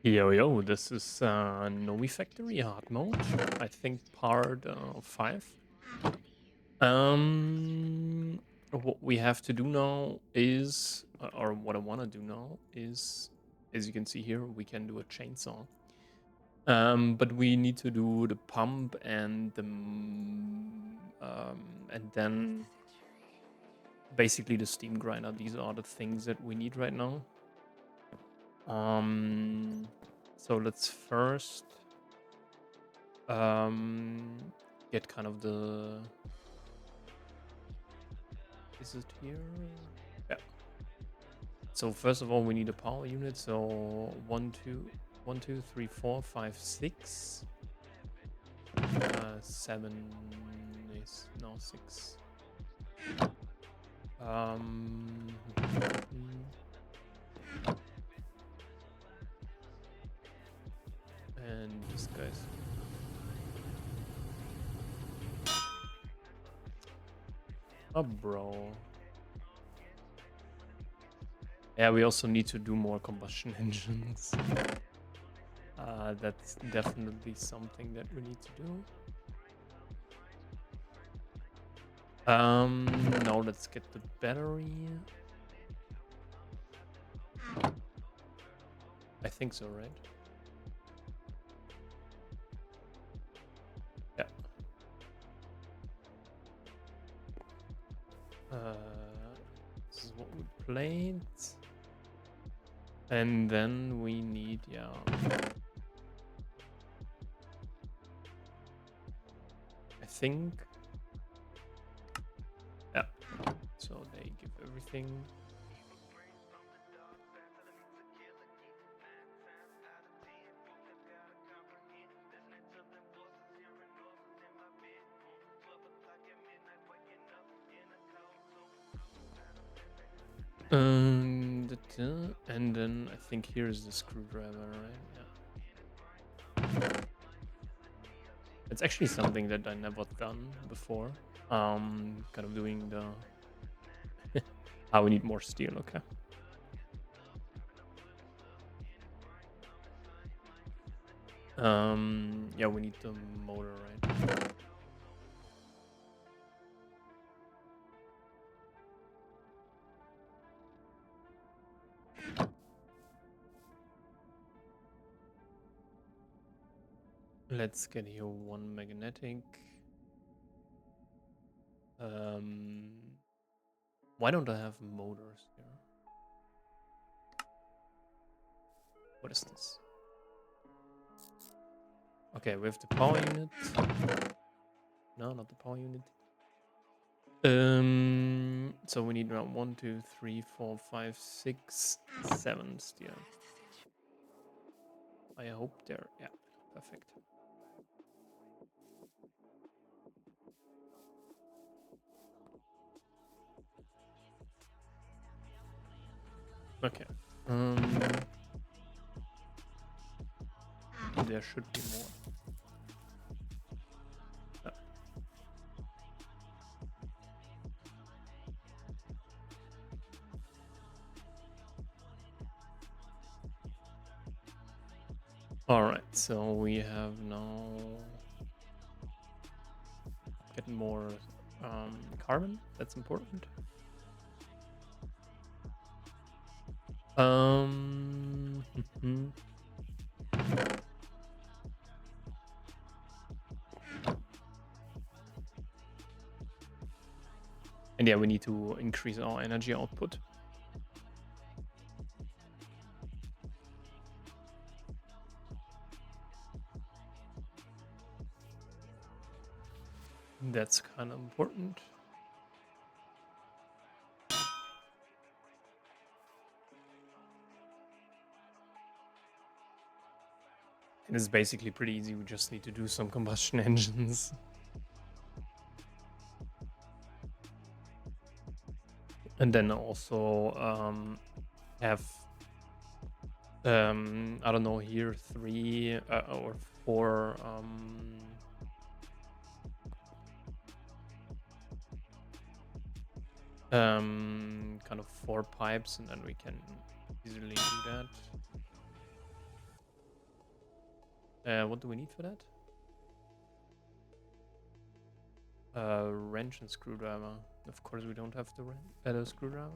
Yo, yo, this is Nomifactory hard mode. I think part 5. What we have to do now is, or what I want to do now is, as you can see here, we can do a chainsaw. But we need to do the pump and and then basically the steam grinder. These are the things that we need right now. So let's first get kind of the, is it here? Yeah. So first of all, we need a power unit. So 1, 2, 3, 4, 5, 6. 7 is no 6. Um, and this guy's. Oh, bro. Yeah, we also need to do more combustion engines. That's definitely something that we need to do. Now let's get the battery. I think so, right? Yeah. This is what we played. And then we need, yeah. I think. Yeah. So they give everything. And then I think here is the screwdriver, right? Yeah. It's actually something that I never done before. Kind of doing the. We need more steel. Okay. Yeah, we need the motor, right? Let's get here one magnetic. Why don't I have motors here? What is this? Okay, we have the power unit. No, not the power unit. So we need around 1, 2, 3, 4, 5, 6, 7 steel. I hope they're, yeah, perfect. Okay. There should be more. All right, so we have now getting more carbon. That's important. And yeah, we need to increase our energy output. That's kind of important. And it's basically pretty easy. We just need to do some combustion engines. And then also have, I don't know, here 3 or 4 kind of 4 pipes, and then we can easily do that. What do we need for that? Wrench and screwdriver. Of course, we don't have the screwdriver.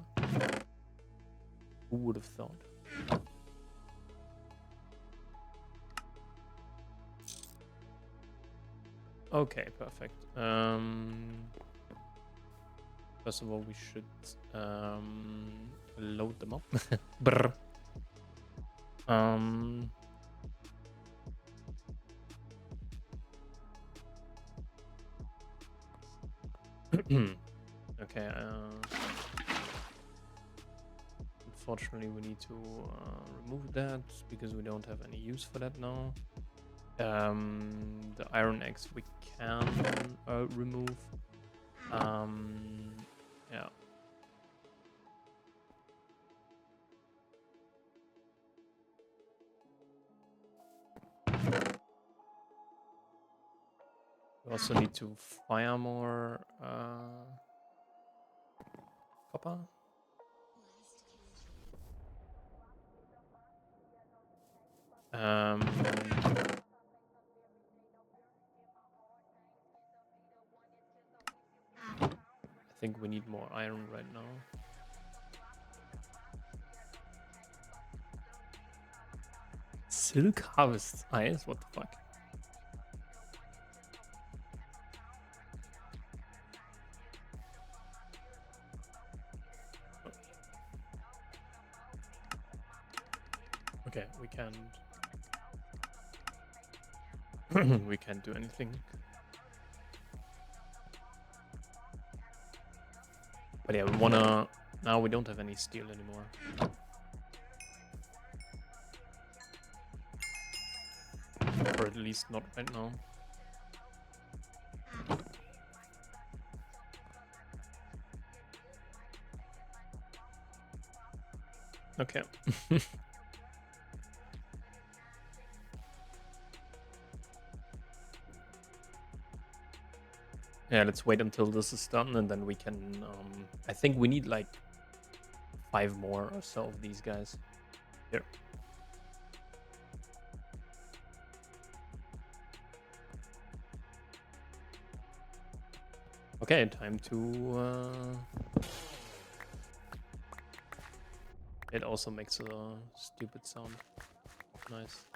Who would have thought? Okay, perfect. First of all, we should load them up. Brr. Okay. Unfortunately, we need to remove that because we don't have any use for that now. The iron axe we can remove. Yeah. We also need to fire more copper. I think we need more iron right now. Silk harvest ice? What the fuck? Okay, we can't. We can't do anything. But yeah, we wanna. Now we don't have any steel anymore. Or at least not right now. Okay. Yeah, let's wait until this is done and then we can. I think we need like 5 more or so of these guys. Here. Okay, time to. It also makes a stupid sound. Nice.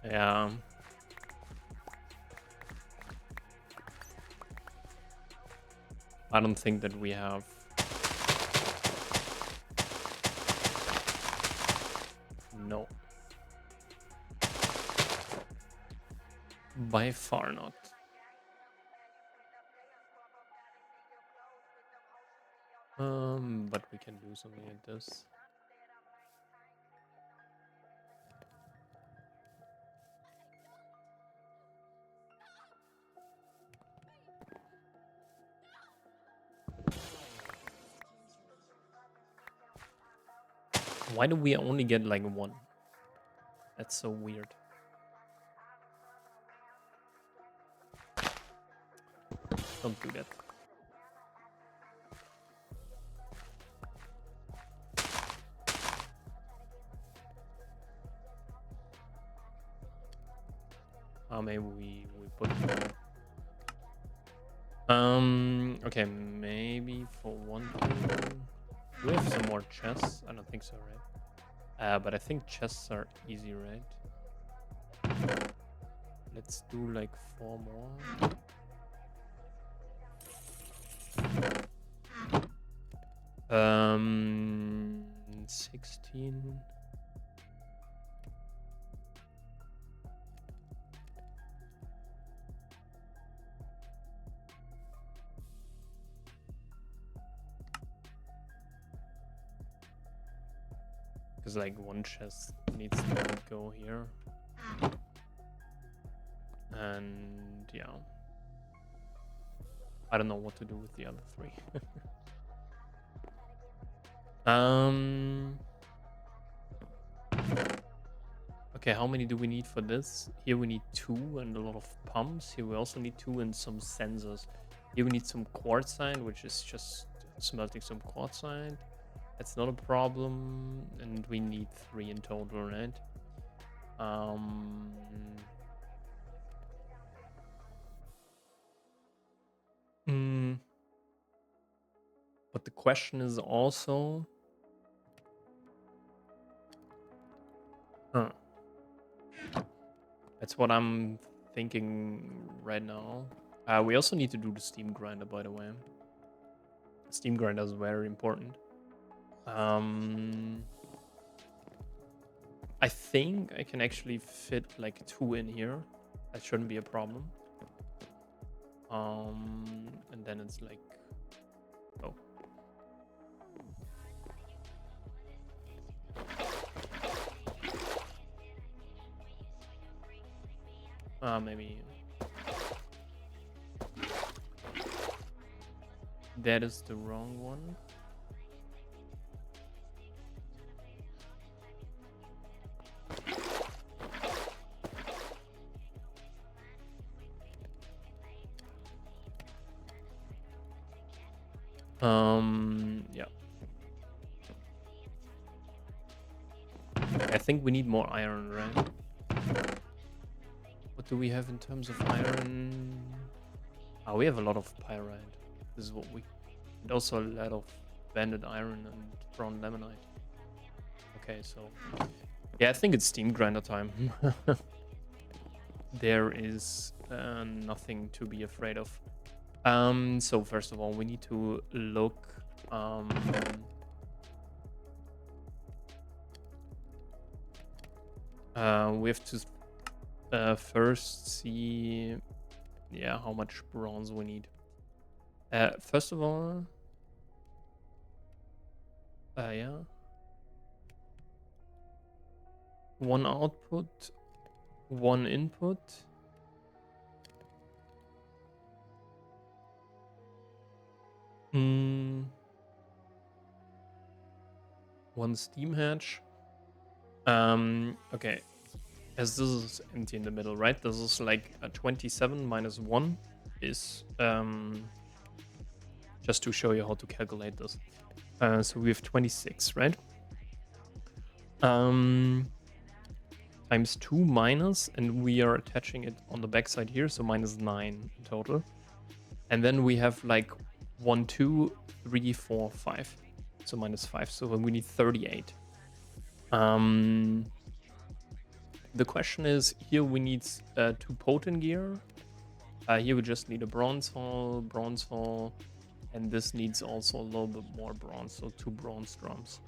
Yeah. I don't think that we have. No. By far not. But we can do something like this. Why do we only get like 1? That's so weird. Don't do that. Maybe we put. Okay, maybe for one thing. Do we have some more chests? I don't think so, right? But I think chests are easy, right? Let's do like 4 more. 16. Because like 1 chest needs to go here. And yeah. I don't know what to do with the other 3. Okay, how many do we need for this? Here we need 2 and a lot of pumps. Here we also need 2 and some sensors. Here we need some quartzite, which is just smelting some quartzite. That's not a problem. And we need 3 in total, right? But the question is also... That's what I'm thinking right now. We also need to do the steam grinder, by the way. Steam grinder is very important. I think I can actually fit like 2 in here. That shouldn't be a problem. And then it's like, oh. Maybe that is the wrong one. Yeah. I think we need more iron, right? What do we have in terms of iron? We have a lot of pyrite. This is what we... And also a lot of banded iron and brown laminite. Okay, so... Yeah, I think it's steam grinder time. There is nothing to be afraid of. So first of all, we need to look... we have to first see... Yeah, how much bronze we need. First of all... yeah. 1 output, 1 input. One steam hatch. Okay. As this is empty in the middle, right? This is like a 27 minus 1 is just to show you how to calculate this. So we have 26, right? Times 2 minus, and we are attaching it on the backside here, so minus 9 in total. And then we have like 1, 2, 3, 4, 5. So minus 5. So we need 38. The question is, here we need 2 potent gear. Here we just need a bronze hull, and this needs also a little bit more bronze, so 2 bronze drums.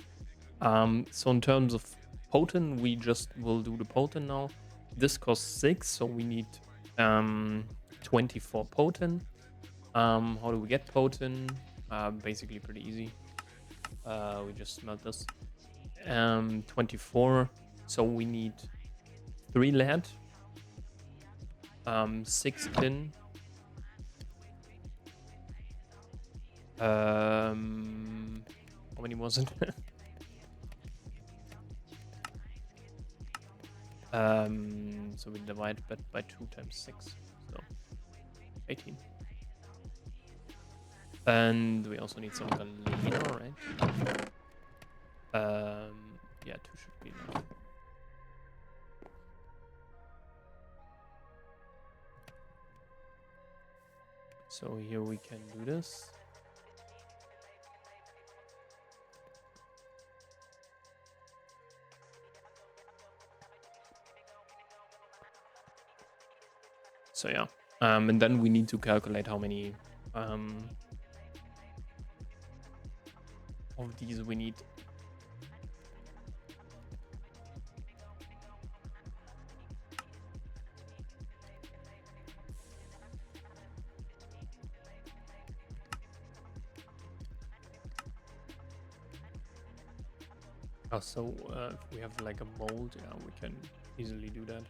So in terms of potent, we just will do the potent now. This costs 6, so we need 24 potent. How do we get potent? Basically pretty easy. We just smelt this. 24, so we need 3 lead, 6 tin, how many was it? So we divide that by 2 times 6, so 18. And we also need some galena, right? Yeah, 2 should be enough. So here we can do this. So yeah, and then we need to calculate how many of these we need. So if we have like a mold, yeah, we can easily do that.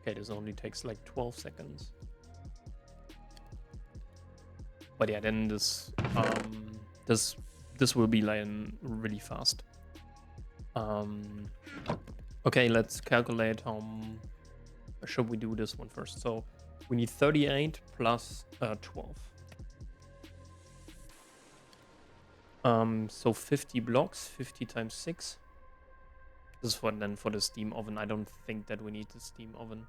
Okay, this only takes like 12 seconds. But yeah, then this will be like really fast. Okay, let's calculate how should we do this one first. So we need 38 plus 12. So 50 blocks, 50 times 6. This is for the steam oven. I don't think that we need the steam oven.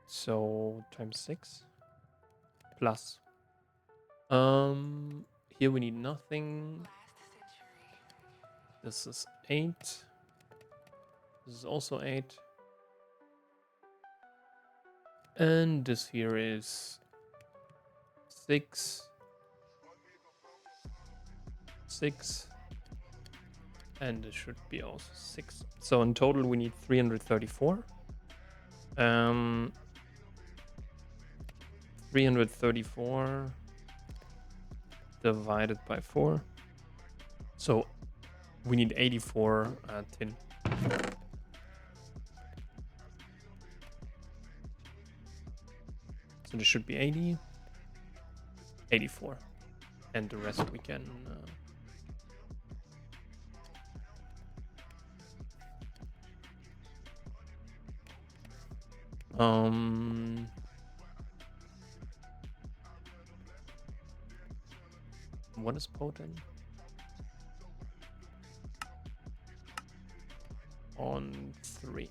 So times 6 plus. Here we need nothing. This is 8. This is also 8. And this here is 6. 6. And this should be also 6. So in total we need 334. 334 divided by 4. So we need 84 tin. So this should be 80. 84. And the rest we can... what is potent? On 3.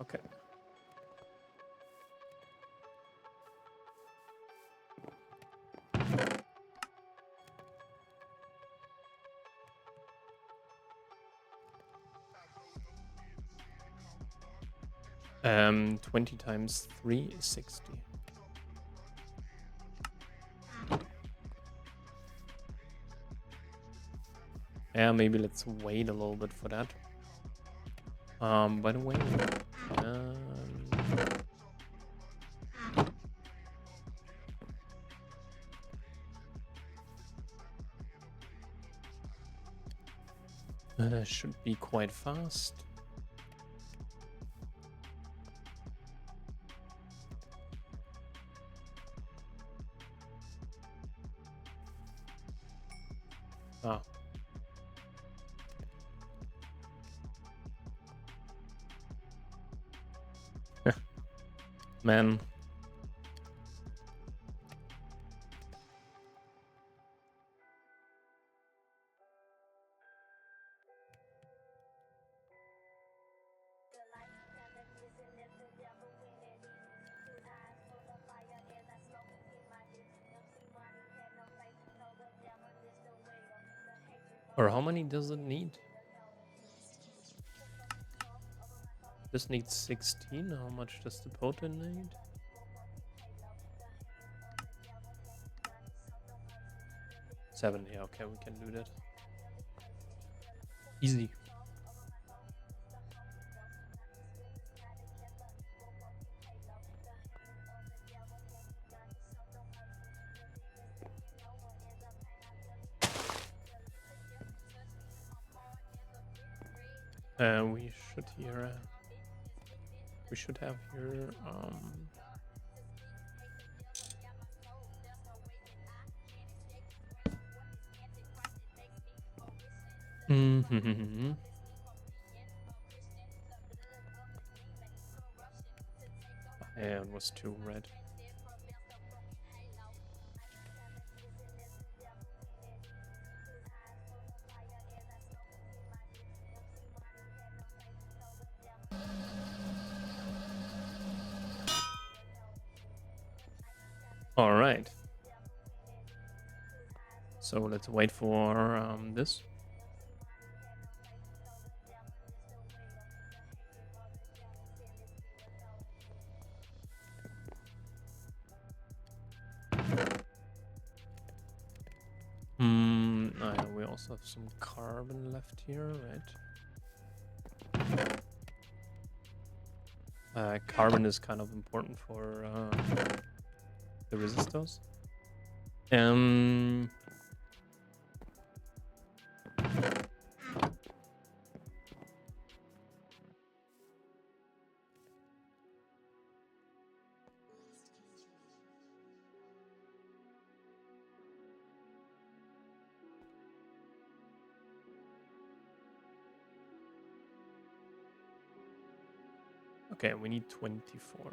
Okay. Um, 20 times 3 is 60. Yeah, maybe let's wait a little bit for that. By the way, should be quite fast. Ah. Man. Or how many does it need? This needs 16. How much does the potent need? 7. Yeah, okay, we can do that. Easy. We should here. We should have here. Yeah, it was too red. All right. So let's wait for this. Yeah, we also have some carbon left here, right? Carbon is kind of important for the resistors. Okay, we need 24.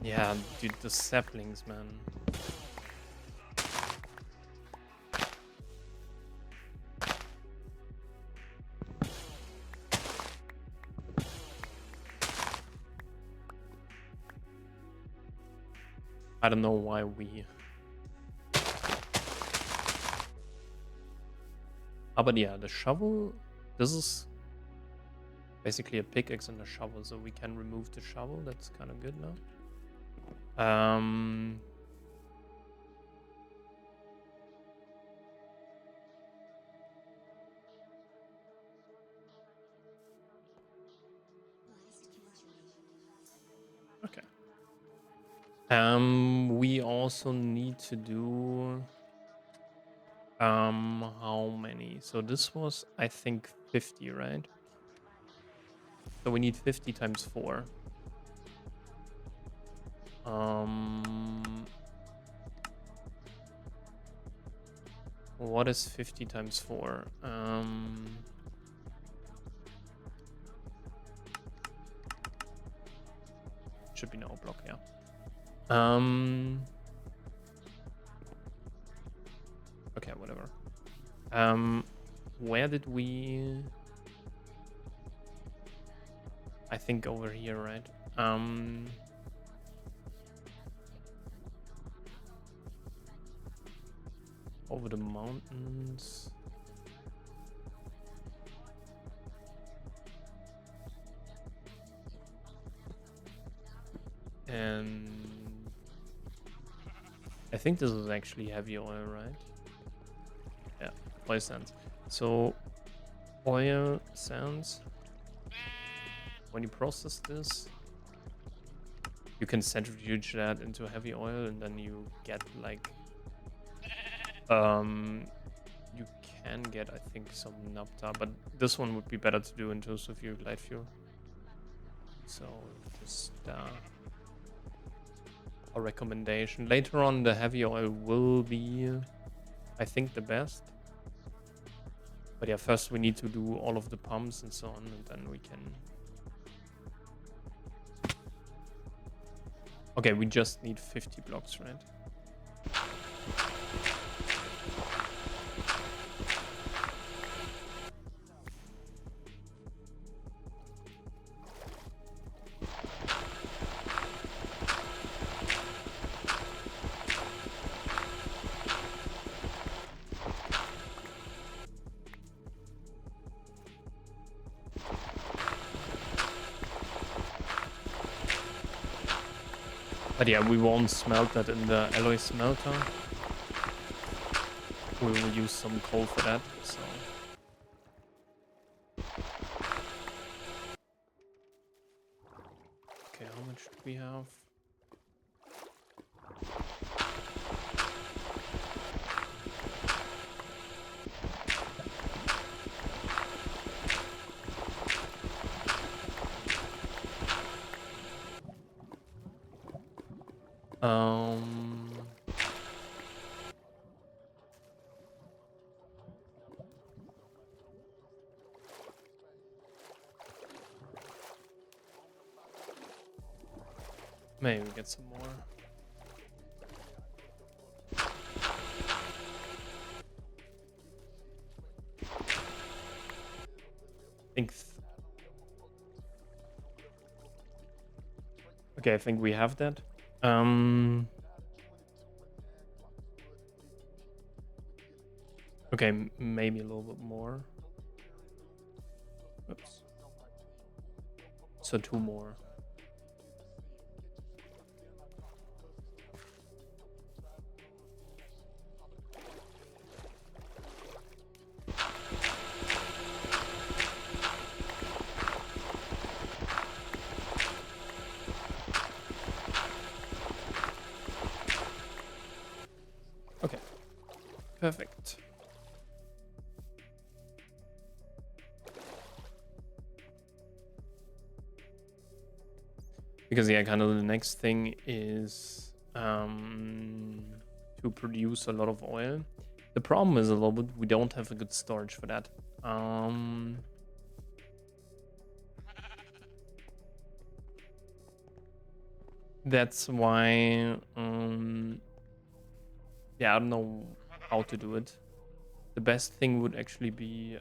Yeah, dude, the saplings, man. I don't know why we... but yeah, the shovel, this is basically a pickaxe and a shovel, so we can remove the shovel. That's kind of good now. Okay. We also need to do how many? So this was, I think, 50, right? So we need 50 times 4. What is 50 times 4? Should be no block, yeah. Okay, whatever. Where did we... I think over here, right? Over the mountains. And I think this is actually heavy oil, right? Yeah, oil sands. So oil sands, when you process this, you can centrifuge that into heavy oil, and then you get like you can get, I think, some naphtha, but this one would be better to do into sulfuric light fuel. So just a recommendation. Later on, the heavy oil will be, I think, the best. But yeah, first we need to do all of the pumps and so on, and then we can... Okay, we just need 50 blocks, right? But yeah, we won't smelt that in the alloy smelter. We will use some coal for that, so... Okay, how much do we have? Maybe we get some more. Okay, I think we have that. Okay, maybe a little bit more. Oops. So 2 more. Okay, perfect. Because yeah, kind of the next thing is to produce a lot of oil. The problem is a little bit we don't have a good storage for that. That's why yeah, I don't know how to do it. The best thing would actually be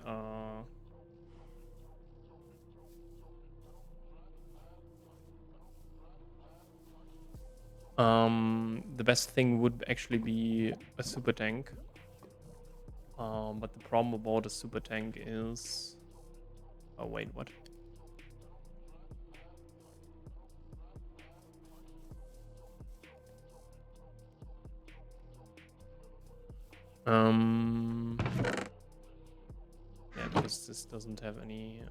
the best thing would actually be a super tank. But the problem about a super tank is, oh wait, what? Yeah, because this doesn't have any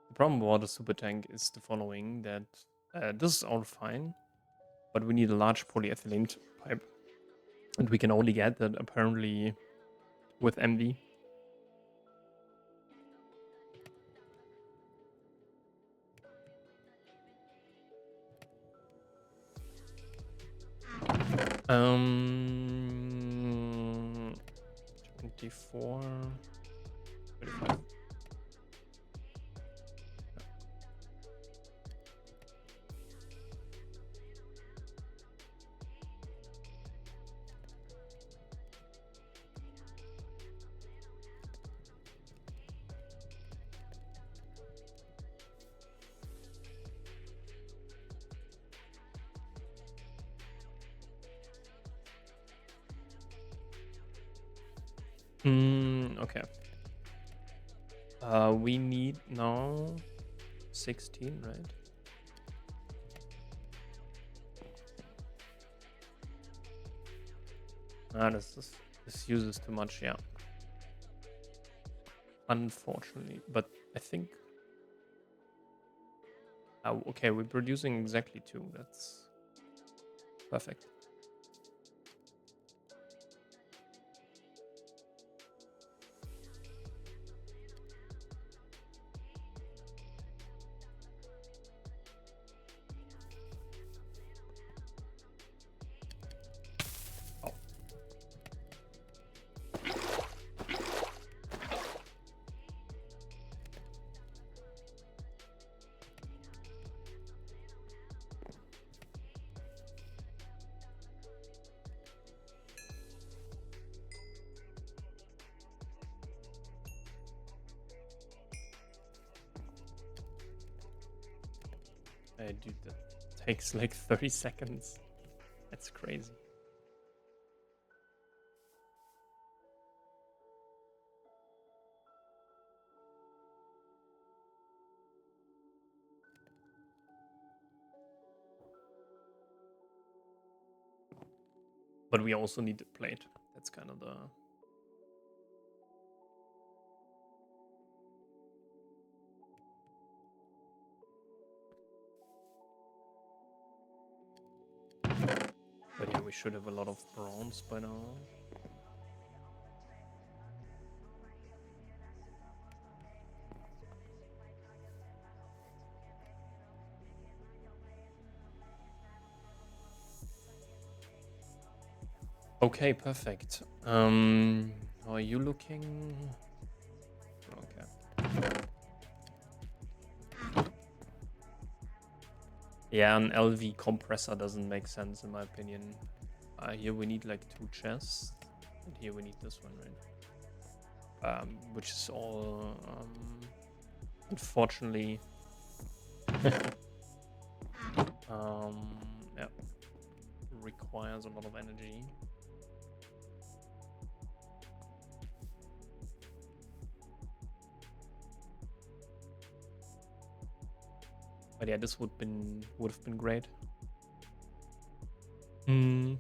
the problem about a super tank is the following, that this is all fine, but we need a large polyethylene pipe, and we can only get that apparently with MV. Um, 24, 35. Okay. We need now 16, right? This uses too much, yeah. Unfortunately, but I think. Okay, we're producing exactly 2. That's perfect. Oh. Dude, that takes like 30 seconds. That's crazy. But we also need the plate. That's kind of the. But yeah, we should have a lot of bronze by now. Okay, perfect. How are you looking? Okay. Yeah, an LV compressor doesn't make sense in my opinion. Here we need like 2 chests, and here we need this one, right? Which is all unfortunately yeah, requires a lot of energy. But yeah, this would have been great. I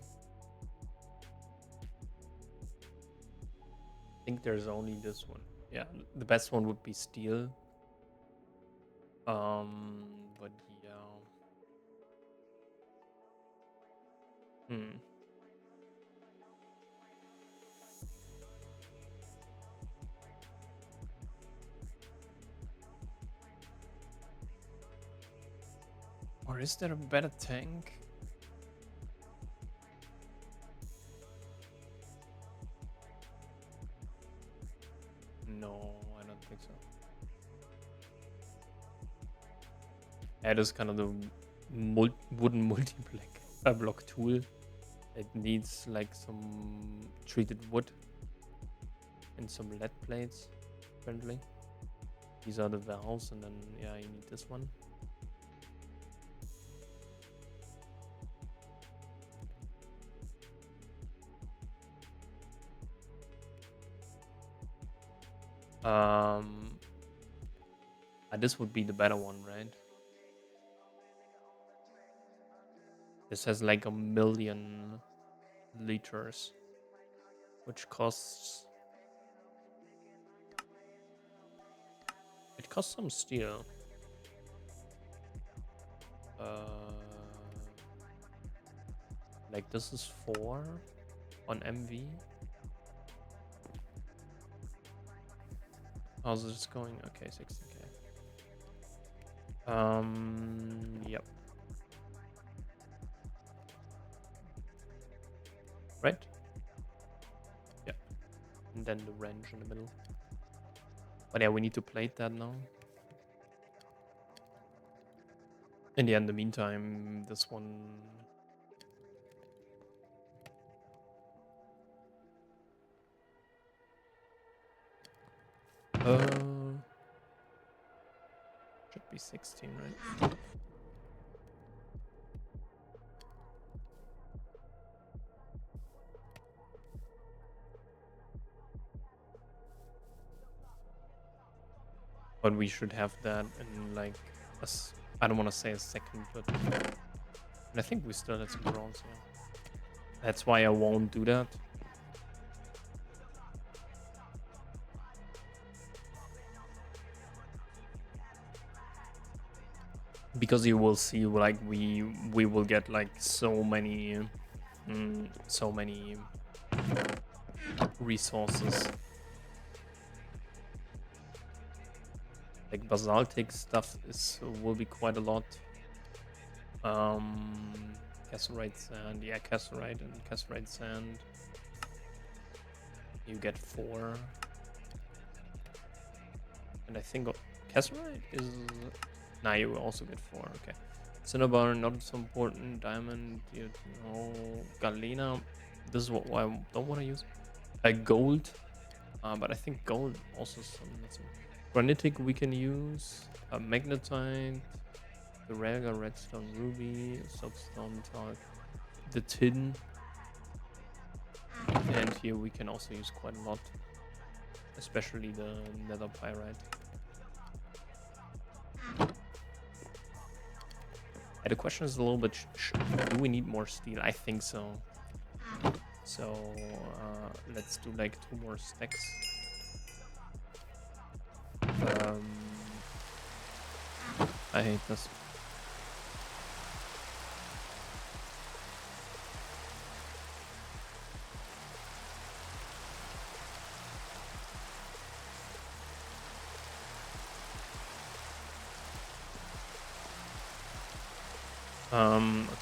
think there's only this one. Yeah, the best one would be steel. But yeah. Or is there a better tank? No, I don't think so. It is kind of the wooden multi-block tool. It needs like some treated wood and some lead plates, apparently. These are the valves, and then yeah, you need this one. This would be the better one, right? This has like 1,000,000 liters, which costs. It costs some steel. Like this is 4 on MV. How's this going? Okay, 60k. Yep. Right? Yep. And then the wrench in the middle. But yeah, we need to plate that now. And yeah, in the meantime, this one. Should be 16, right? But we should have that in like I don't want to say a second, but and I think we still had some bronze here. That's why I won't do that. Because you will see, like we will get like so many resources. Like basaltic stuff will be quite a lot. Cassiterite sand, yeah, cassiterite and cassiterite sand. You get 4, and I think cassiterite is. Nah, you will also get 4. Okay, cinnabar not so important. Diamond, you know, galena. This is what I don't want to use. Gold, but I think gold also some granitic we can use. Magnetite, the rare redstone, ruby, soapstone, talc, the tin, and here we can also use quite a lot, especially the nether pyrite. The question is a little bit: do we need more steel? I think so. So let's do like 2 more stacks. I hate this.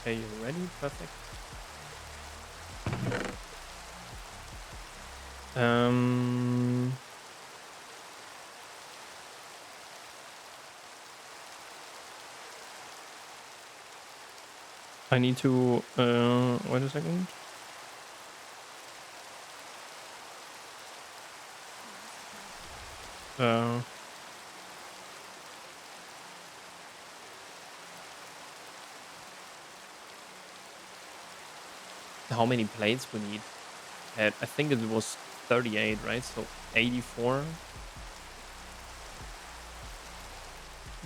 Okay, you ready? Perfect. I need to wait a second. How many plates we need? I think it was 38, right? So 84.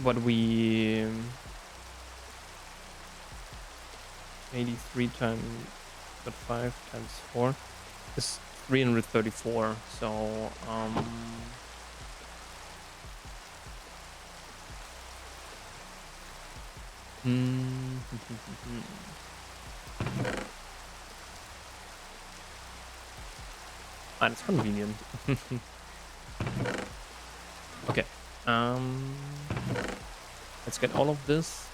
But we 83 times but 5 times 4 is 334. So it's convenient. Okay. Let's get all of this.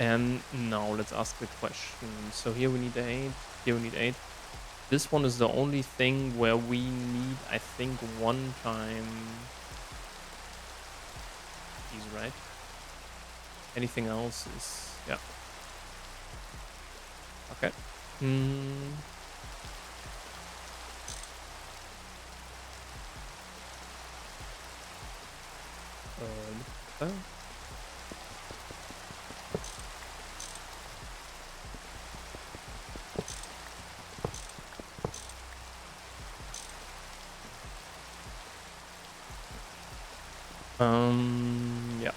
And now let's ask the question. So here we need 8. Here we need 8. This one is the only thing where we need, I think, one time these, right? Anything else is, yeah. Okay. Oh. Yeah.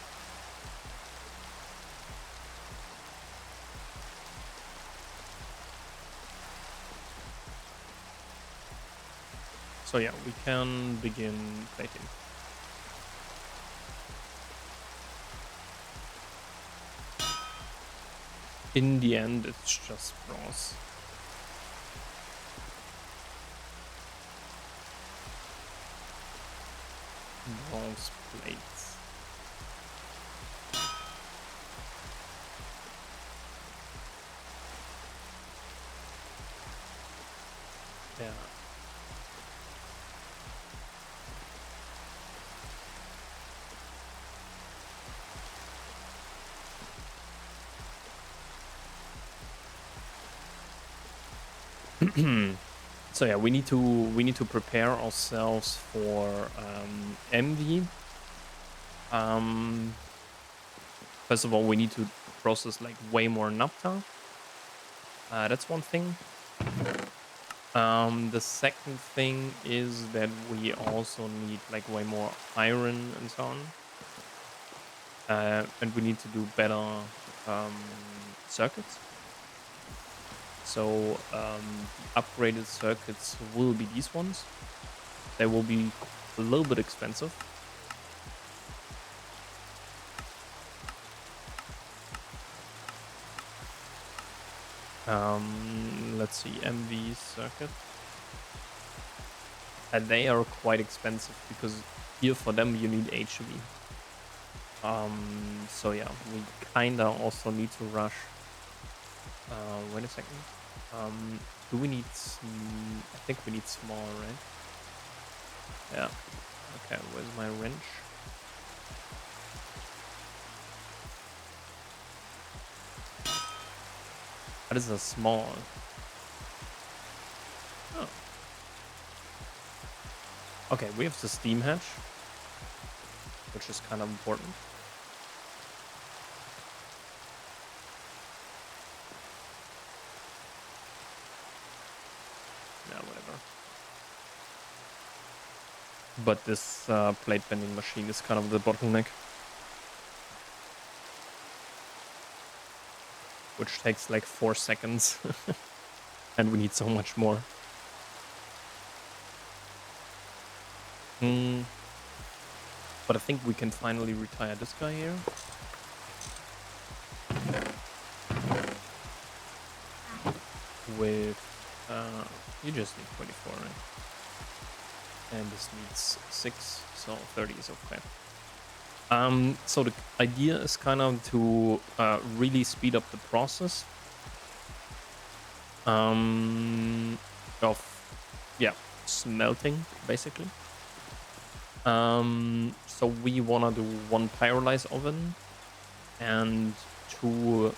So yeah, we can begin plating. In the end, it's just bronze. Bronze plates. Yeah. So yeah, we need to prepare ourselves for MD. First of all, we need to process like way more naphtha. That's one thing. The second thing is that we also need like way more iron and so on. And we need to do better circuits. So the upgraded circuits will be these ones. They will be a little bit expensive. Let's see, MV circuit. And they are quite expensive because here for them you need HV. So yeah, we kinda also need to rush. Wait a second. Do we need? I think we need small, right? Yeah. Okay. Where's my wrench? That is a small. Oh. Okay, we have the steam hatch, which is kind of important. Yeah, whatever. But this plate bending machine is kind of the bottleneck, which takes like 4 seconds, and we need so much more. But I think we can finally retire this guy here. With you just need 24, right? And this needs 6, so 30 is okay. So the idea is kind of to really speed up the process of smelting basically. So we wanna do 1 pyrolyze oven and 2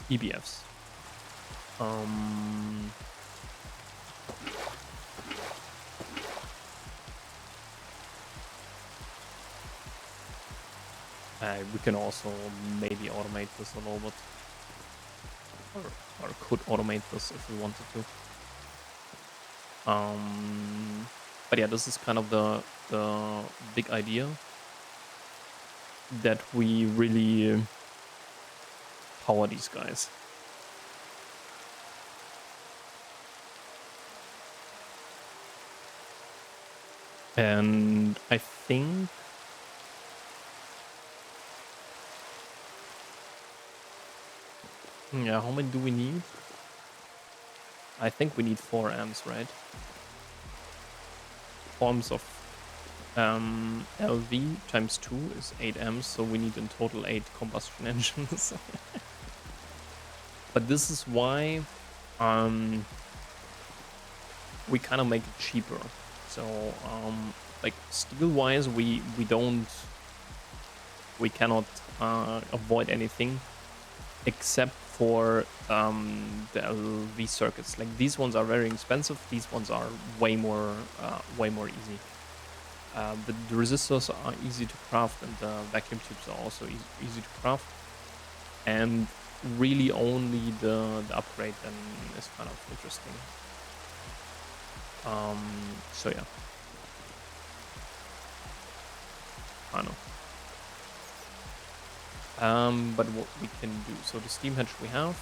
EBFs. We can also maybe automate this a little bit, or could automate this if we wanted to. But yeah, this is kind of the big idea, that we really power these guys. And I think yeah, how many do we need? I think we need 4 amps, right? Forms of LV times 2 is 8 amps, so we need in total 8 combustion engines. But this is why we kind of make it cheaper. So like steel wise, we cannot avoid anything except for the LV circuits. Like these ones are very expensive. These ones are way more easy. The resistors are easy to craft, and the vacuum tubes are also easy to craft. And really only the upgrade then is kind of interesting. So yeah, I know. But what we can do, so the steam hatch we have.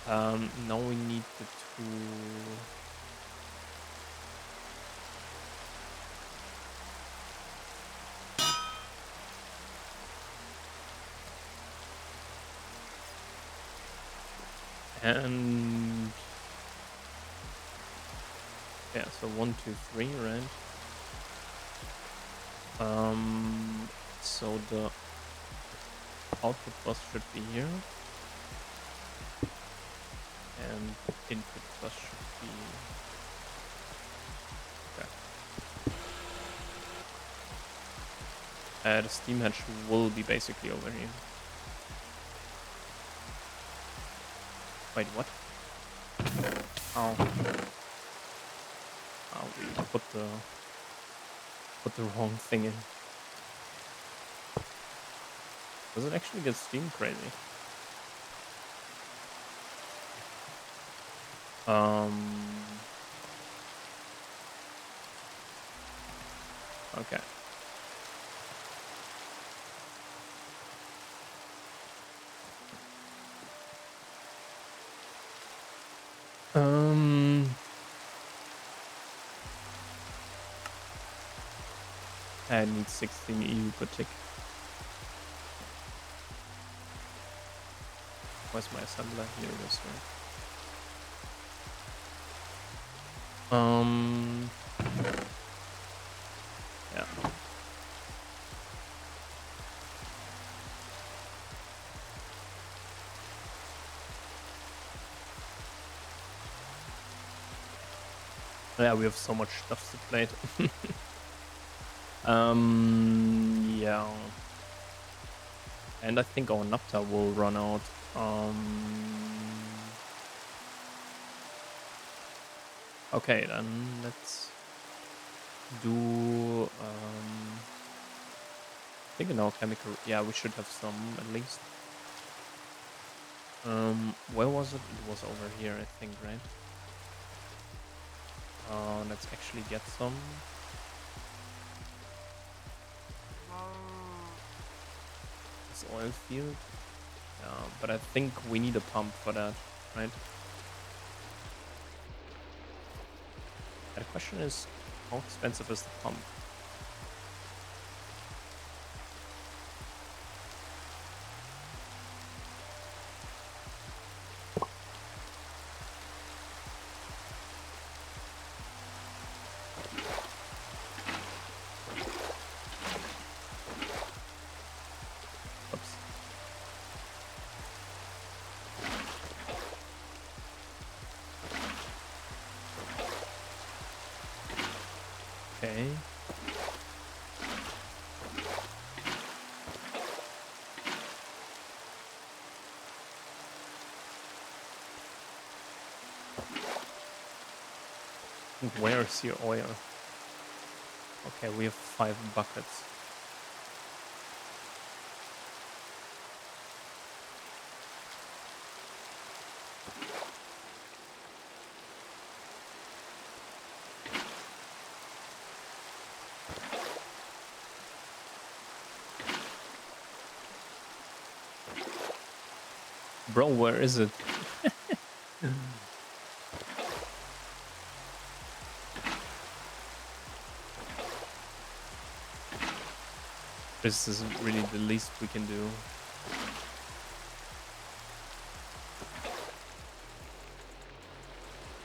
Now we need the two. And yeah, so 1, 2, 3, right? So the output bus should be here, and input bus should be okay. The steam hatch will be basically over here. Wait, what? Oh, we put the wrong thing in. Does it actually get steam crazy? Okay. I need 16 EU per tick. Where's my assembler? Here it is, right? Yeah. Yeah, we have so much stuff to plate. Yeah. And I think our napta will run out. Okay, then let's do I think in our chemical, yeah, we should have some at least. Where was it? It was over here, I think, right? Let's actually get some. This oil field. But I think we need a pump for that, right? And the question is, how expensive is the pump? Okay. Where's your oil? Okay, we have 5 buckets. Bro, where is it? This is really the least we can do.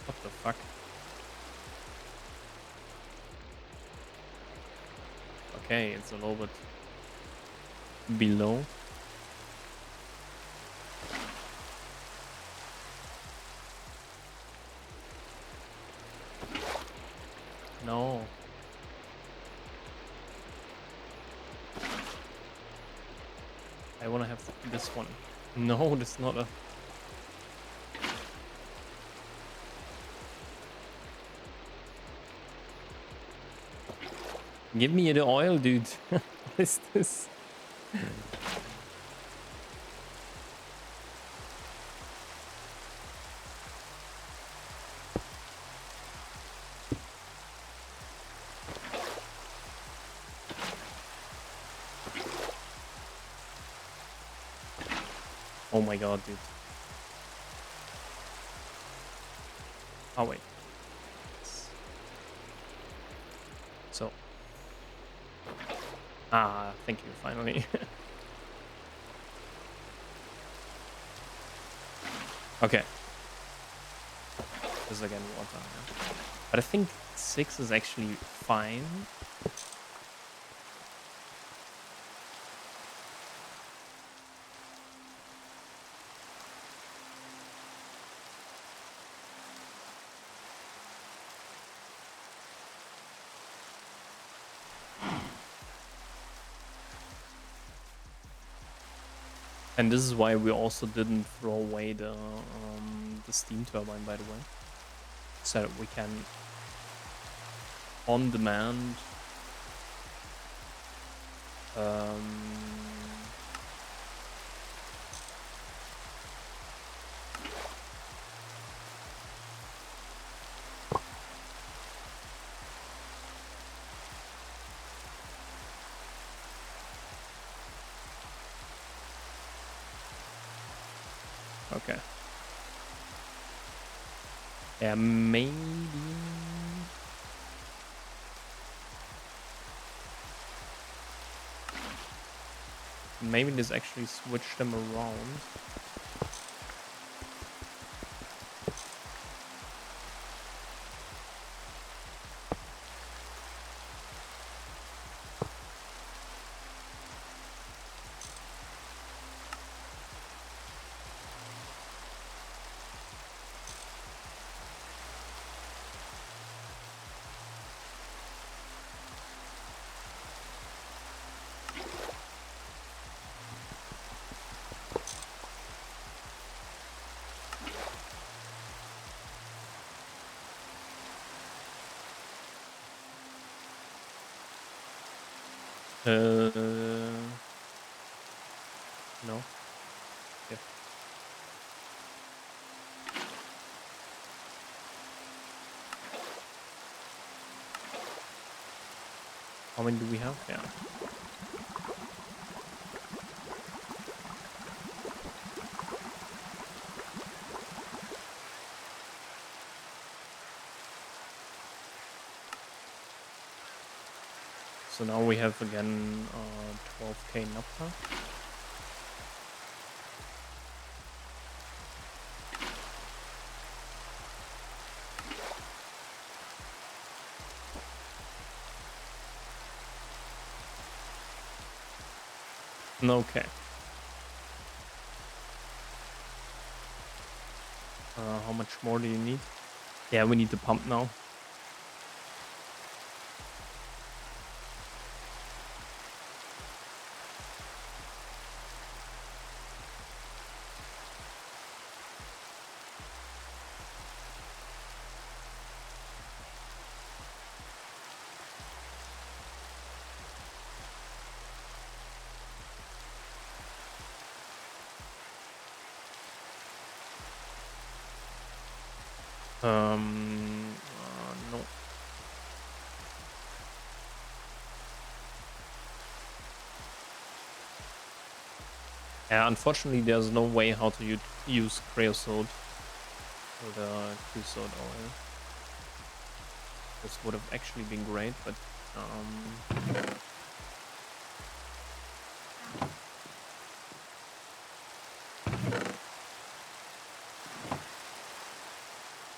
What the fuck? Okay, it's a little bit below. No. I wanna have this one. No, that's not a... Give me the oil, dude. What is this? Oh my god, dude. Oh, wait. So. Ah, thank you, finally. Okay. This is again water. Yeah. But I think 6 is actually fine. And this is why we also didn't throw away the steam turbine, by the way. So that we can, on demand, okay. Yeah, maybe... Maybe this actually switched them around. No. Yeah. How many do we have? Yeah. So now we have again 12k naphtha. Okay. How much more do you need? Yeah, we need to pump now. No. Yeah, unfortunately, there's no way how to use creosote or the creosote oil. This would have actually been great, but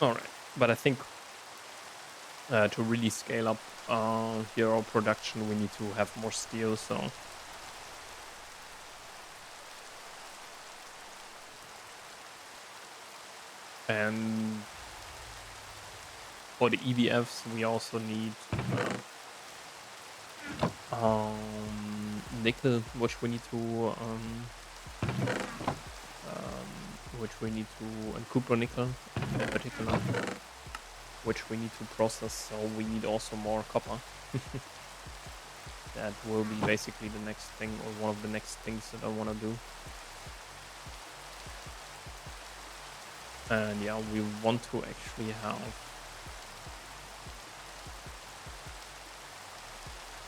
all right. But I think to really scale up hero production, we need to have more steel. So and for the EVFs, we also need nickel, which we need to and copper nickel in particular, which we need to process. So we need also more copper. That will be basically the next thing, or one of the next things that I want to do. And yeah, we want to actually have,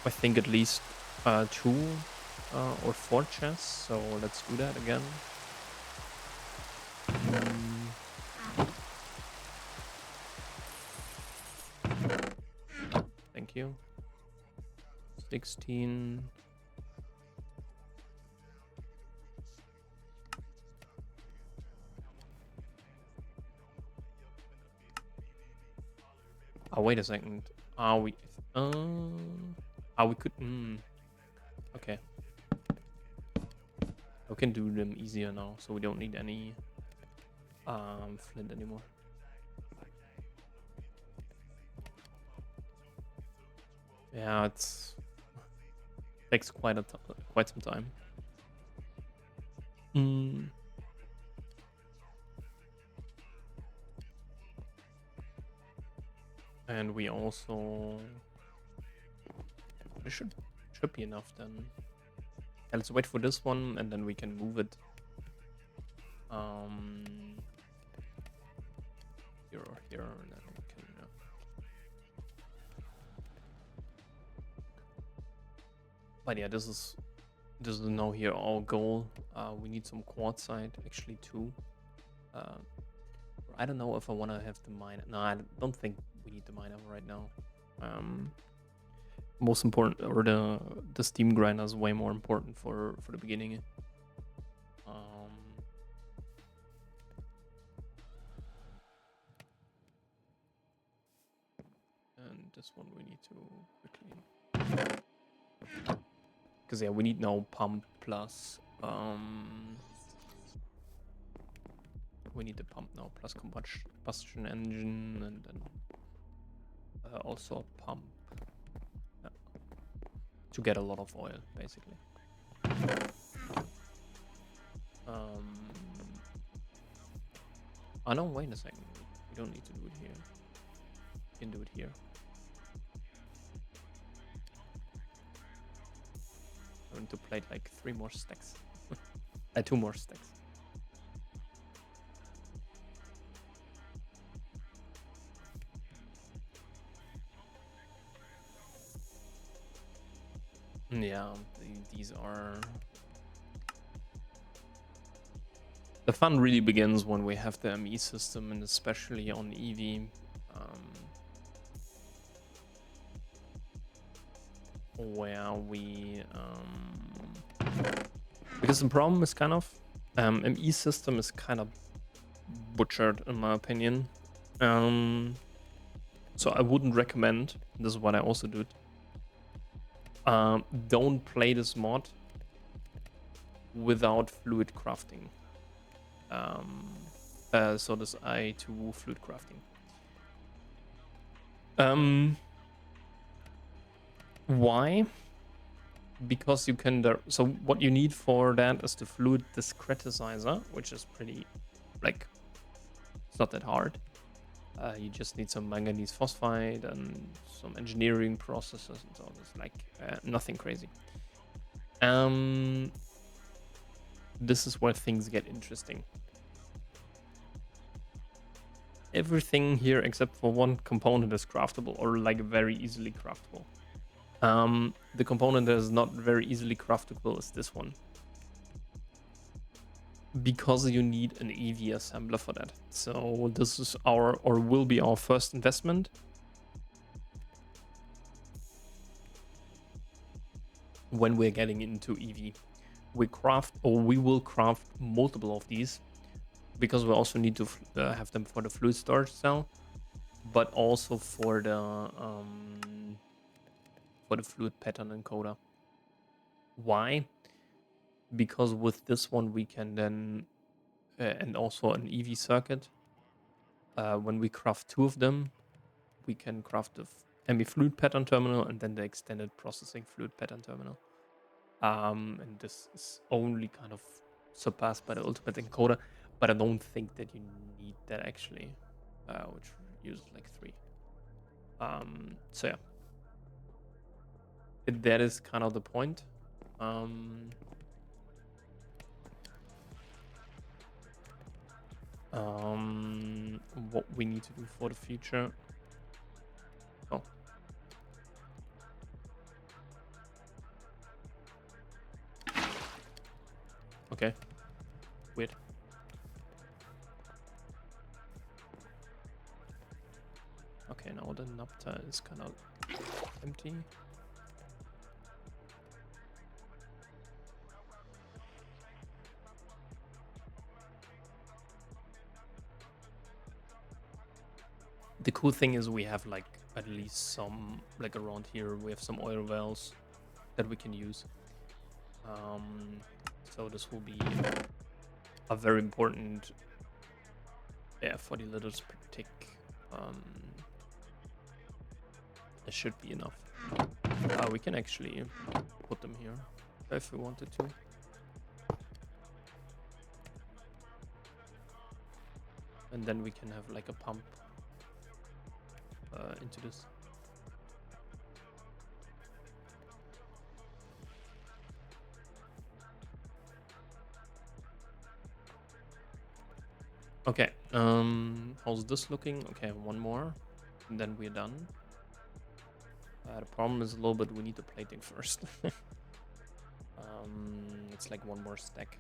I think, at least 2 or 4 chests. So let's do that again. Thank you. 16. Oh, wait a second. Are we? We could. Okay. We can do them easier now, so we don't need any flint anymore. Yeah, takes quite some time. And we also, it should be enough then. Yeah, let's wait for this one, and then we can move it here or here, and then we can. But yeah, this is now here our goal. We need some quartzite, actually 2. I don't know if I want to have the miner. No, I don't think we need the miner right now. Most important, or the steam grinder is way more important for the beginning. And this one we need to quickly, because yeah, we need now pump plus we need the pump now plus combustion engine, and then also a pump to get a lot of oil, basically. Oh no, wait a second. We don't need to do it here. We can do it here. I'm going to plate like 3 more stacks. 2 more stacks. Yeah, these are... The fun really begins when we have the ME system, and especially on EV. Where we... because the problem is kind of... ME system is kind of butchered, in my opinion. So I wouldn't recommend, this is what I also did, don't play this mod without fluid crafting. So this I2 fluid crafting. Why? Because you can... So what you need for that is the fluid discretizer, which is pretty, like, it's not that hard. You just need some manganese phosphide and some engineering processes and so on. It's like nothing crazy. This is where things get interesting. everything here except for one component is craftable, or like very easily craftable. The component that is not very easily craftable is this one, because you need an EV assembler for that. So this is our, or will be our first investment. When we're getting into EV, we will craft multiple of these, because we also need to have them for the fluid storage cell, but also for the fluid pattern encoder. Why? Because with this one we can then and also an EV circuit, when we craft 2 of them, we can craft the ME fluid pattern terminal and then the extended processing fluid pattern terminal. And this is only kind of surpassed by the ultimate encoder, but I don't think that you need that actually, which uses like 3. So yeah, that is kind of the point. What we need to do for the future. Oh. Okay. Weird. Okay, now the napta is kind of empty. The cool thing is we have like at least some, like around here, we have some oil wells that we can use. So this will be a very important, 40 liters per tick. It should be enough. We can actually put them here if we wanted to. And then we can have like a pump into this. Okay, how's this looking? Okay, one more, and then we're done. The problem is a little bit, we need the plating first. It's like one more stack.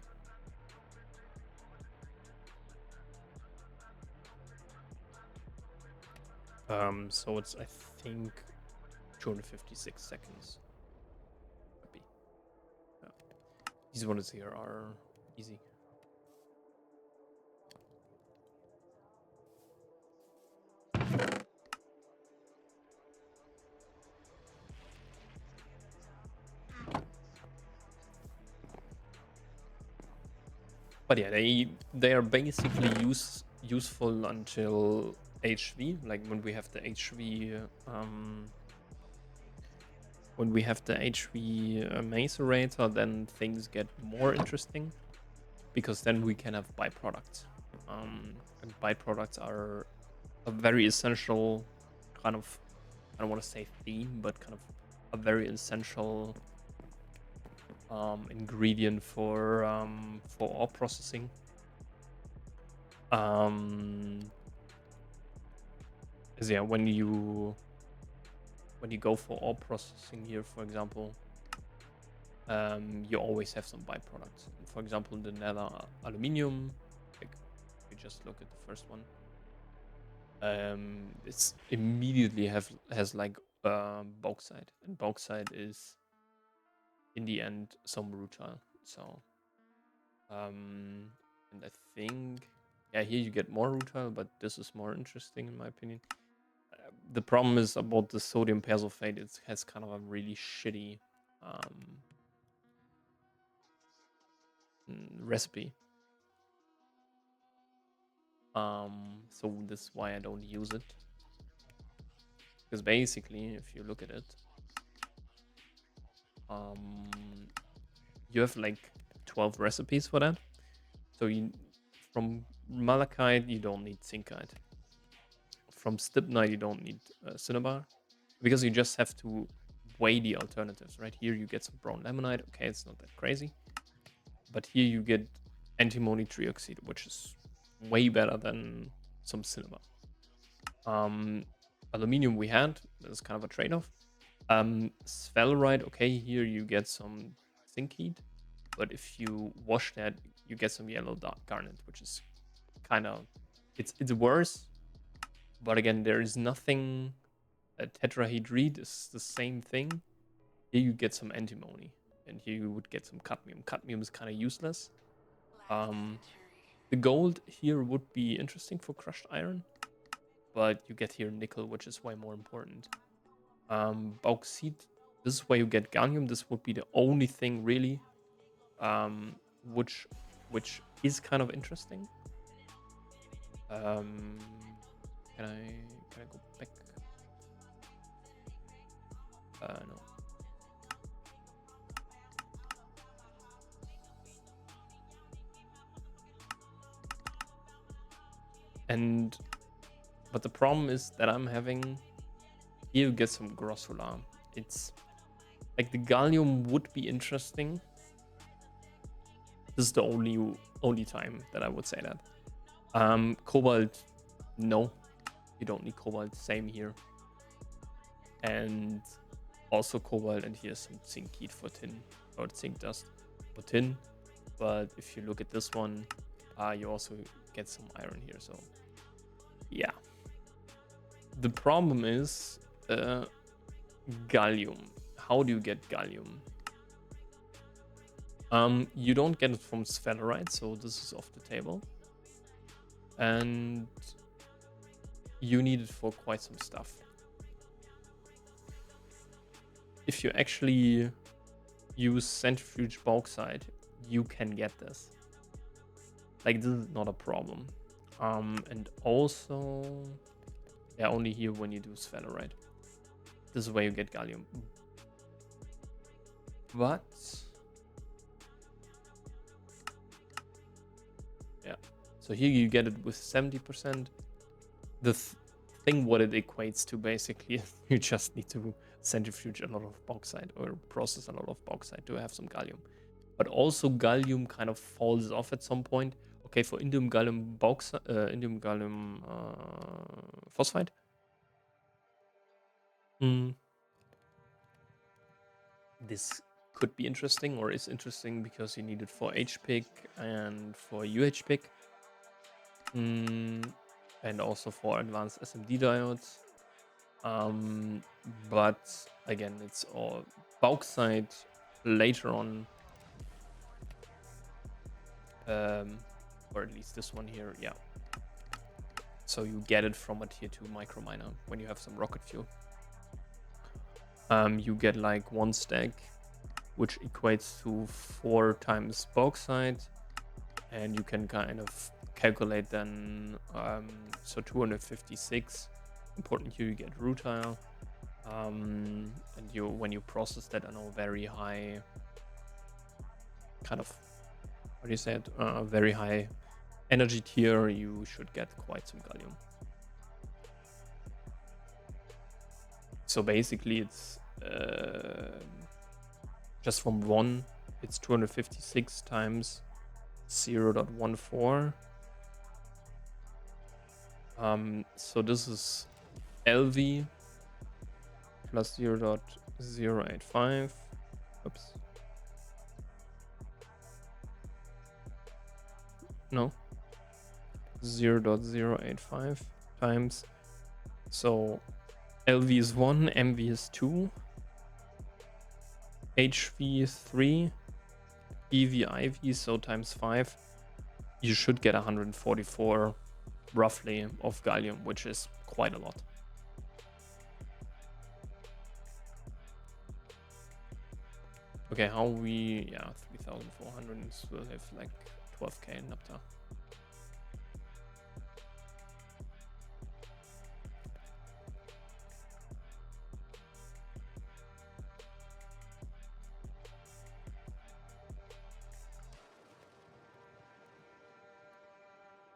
So it's, I think, 256 seconds. Yeah. These ones here are easy. But yeah, they are basically useful until HV, like when we have the HV macerator, then things get more interesting, because then we can have byproducts. And byproducts are a very essential kind of, I don't want to say theme, but kind of a very essential ingredient for ore processing. Is yeah, when you go for ore processing here, for example, you always have some byproducts. For example, the nether aluminium, like you just look at the first one, it's immediately has like bauxite, and bauxite is in the end some rutile. So and I think, yeah, here you get more rutile, but this is more interesting in my opinion. The problem is about the sodium persulfate, it has kind of a really shitty recipe. So this is why I don't use it. Because basically, if you look at it, you have like 12 recipes for that. So from malachite, you don't need zincite. From stibnite, you don't need cinnabar, because you just have to weigh the alternatives. Right here, you get some brown lamonite. Okay, it's not that crazy, but here you get antimony trioxide, which is way better than some cinnabar. Aluminium we had, that's kind of a trade-off. Sphalerite, okay, here you get some zinc heat, but if you wash that, you get some yellow dark garnet, which is kind of, it's worse. But again, there is nothing. Tetrahedrite is the same thing. Here you get some antimony, and here you would get some cadmium. Cadmium is kind of useless. The gold here would be interesting for crushed iron, but you get here nickel, which is way more important. Bauxite, this is where you get gallium. This would be the only thing really, um, which is kind of interesting. Can I go back? No. But the problem is that I'm having here you get some grossular. It's like the gallium would be interesting. This is the only time that I would say that. Cobalt, no, you don't need cobalt. Same here. And also cobalt, and here's some zinc heat for tin, or zinc dust for tin. But if you look at this one, you also get some iron here. So yeah. The problem is gallium. How do you get gallium? You don't get it from sphalerite, so this is off the table. And you need it for quite some stuff. If you actually use centrifuge bauxite, you can get this. Like, this is not a problem. And also, yeah, only here when you do sphalerite. This is where you get gallium. But yeah, so here you get it with 70%. The thing what it equates to basically is you just need to centrifuge a lot of bauxite or process a lot of bauxite to have some gallium. But also gallium kind of falls off at some point. Okay, for indium gallium bauxite, indium gallium phosphide. This could be interesting, or is interesting, because you need it for HPIC and for UHPIC. And also for advanced SMD diodes. But again, it's all bauxite later on. Or at least this one here, yeah. So you get it from a tier 2 microminer when you have some rocket fuel. You get like 1 stack, which equates to 4 times bauxite, and you can kind of calculate then, so 256. Important here, you get rutile, and when you process that on a very high kind of, how do you say it, very high energy tier, you should get quite some gallium. So basically it's just from 1, it's 256 times 0.14. So this is LV plus 0.085. Oops. No. 0.085 times. So LV is 1, MV is 2, HV is 3, EV, IV, so times 5. You should get 144 roughly of gallium, which is quite a lot. Okay, how we, yeah, 3,400 and still have like 12k in Napta.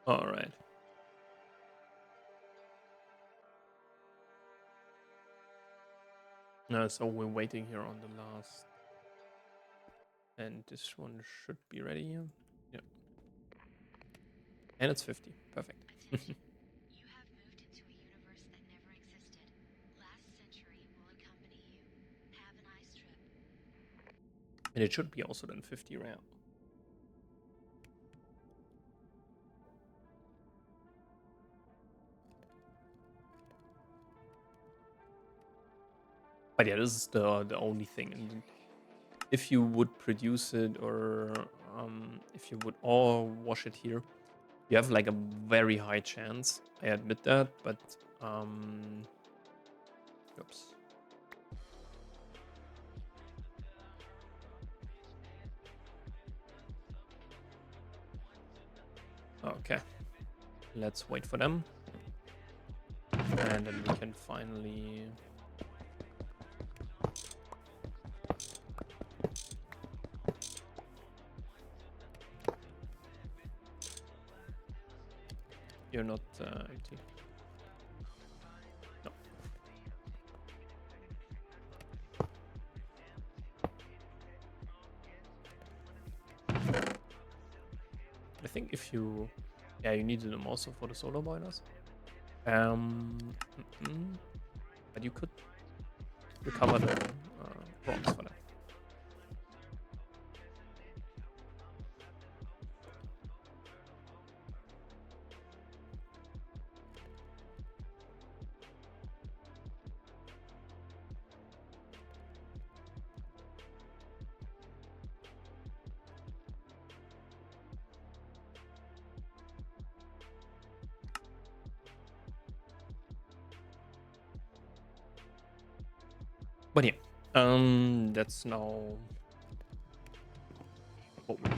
All right. So we're waiting here on the last, and this one should be ready here. Yeah. And it's 50. Perfect. And it should be also then 50 RAM. But yeah, this is the only thing. And if you would produce it, or if you would all wash it here, you have like a very high chance. I admit that, but oops. Okay, let's wait for them, and then we can finally. You're not empty. No. I think if you, yeah, you needed them also for the solar boilers. But you could recover the bronze for that. But yeah, that's now what we do.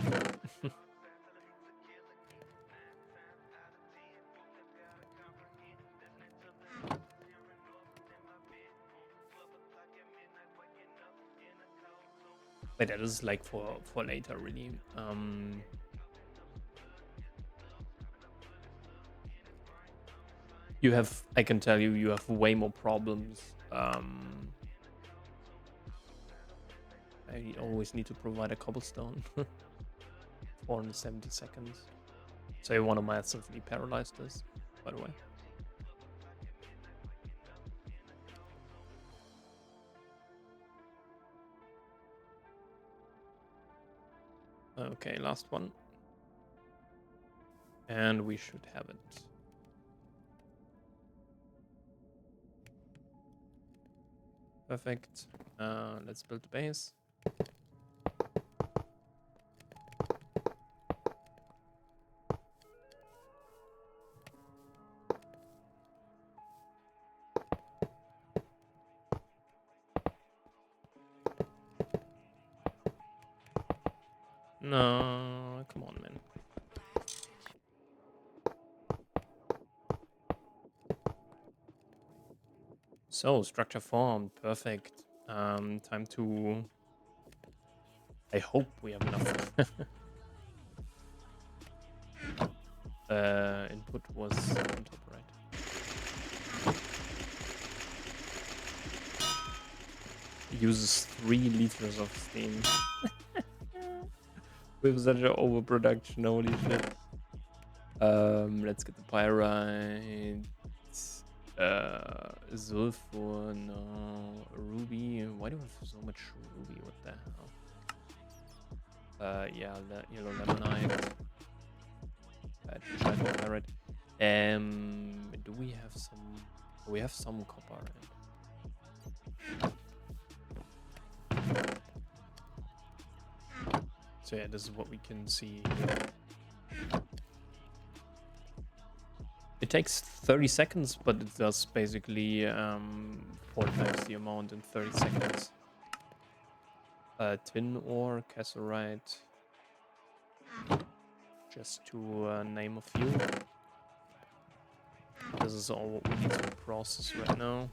But that is like for later, really. You have, I can tell you, you have way more problems. I always need to provide a cobblestone. 470 seconds. So you want to massively paralyze this, by the way. Okay, last one. And we should have it. Perfect. Let's build the base. No, come on, man. So, structure formed. Perfect. Time to... I hope we have enough. Input was on top, right? Uses 3 liters of steam. With such an overproduction, holy shit. Let's get the pyrite. Sulfur, no. Ruby. Why do I have so much ruby? What the hell? Yeah, yellow lemonite. Pyrite. Do we have some? We have some copper, right? So yeah, this is what we can see here. It takes 30 seconds, but it does basically 4 times the amount in 30 seconds. Tin ore, cassiterite, just to name a few. This is all what we need to process right now.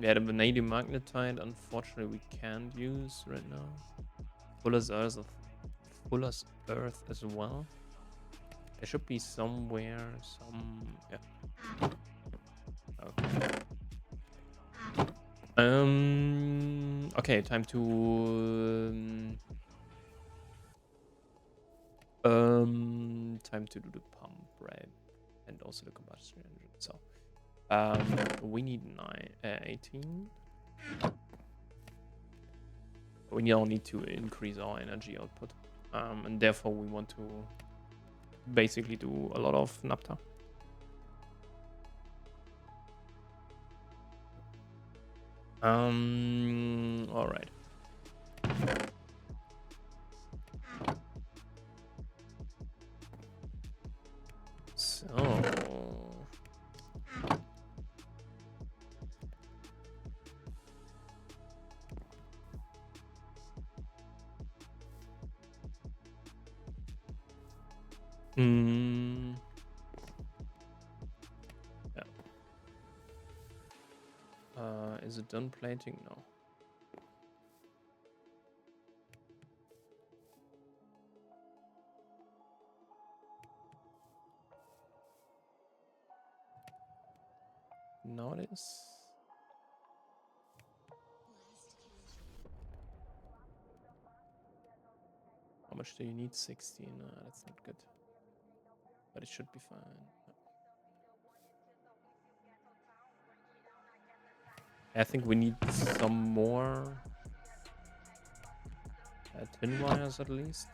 Yeah, the vanadium magnetite, unfortunately, we can't use right now. Fuller's Earth as well. There should be somewhere some. Yeah. Okay. Okay, time to time to do the pump, right? And also the combustion engine. So we need 18. We now need to increase our energy output, and therefore we want to basically do a lot of naphtha. All right. So yeah. Is it done plating? No. No, it is. How much do you need? 16. That's not good. But it should be fine. I think we need some more tin wires at least.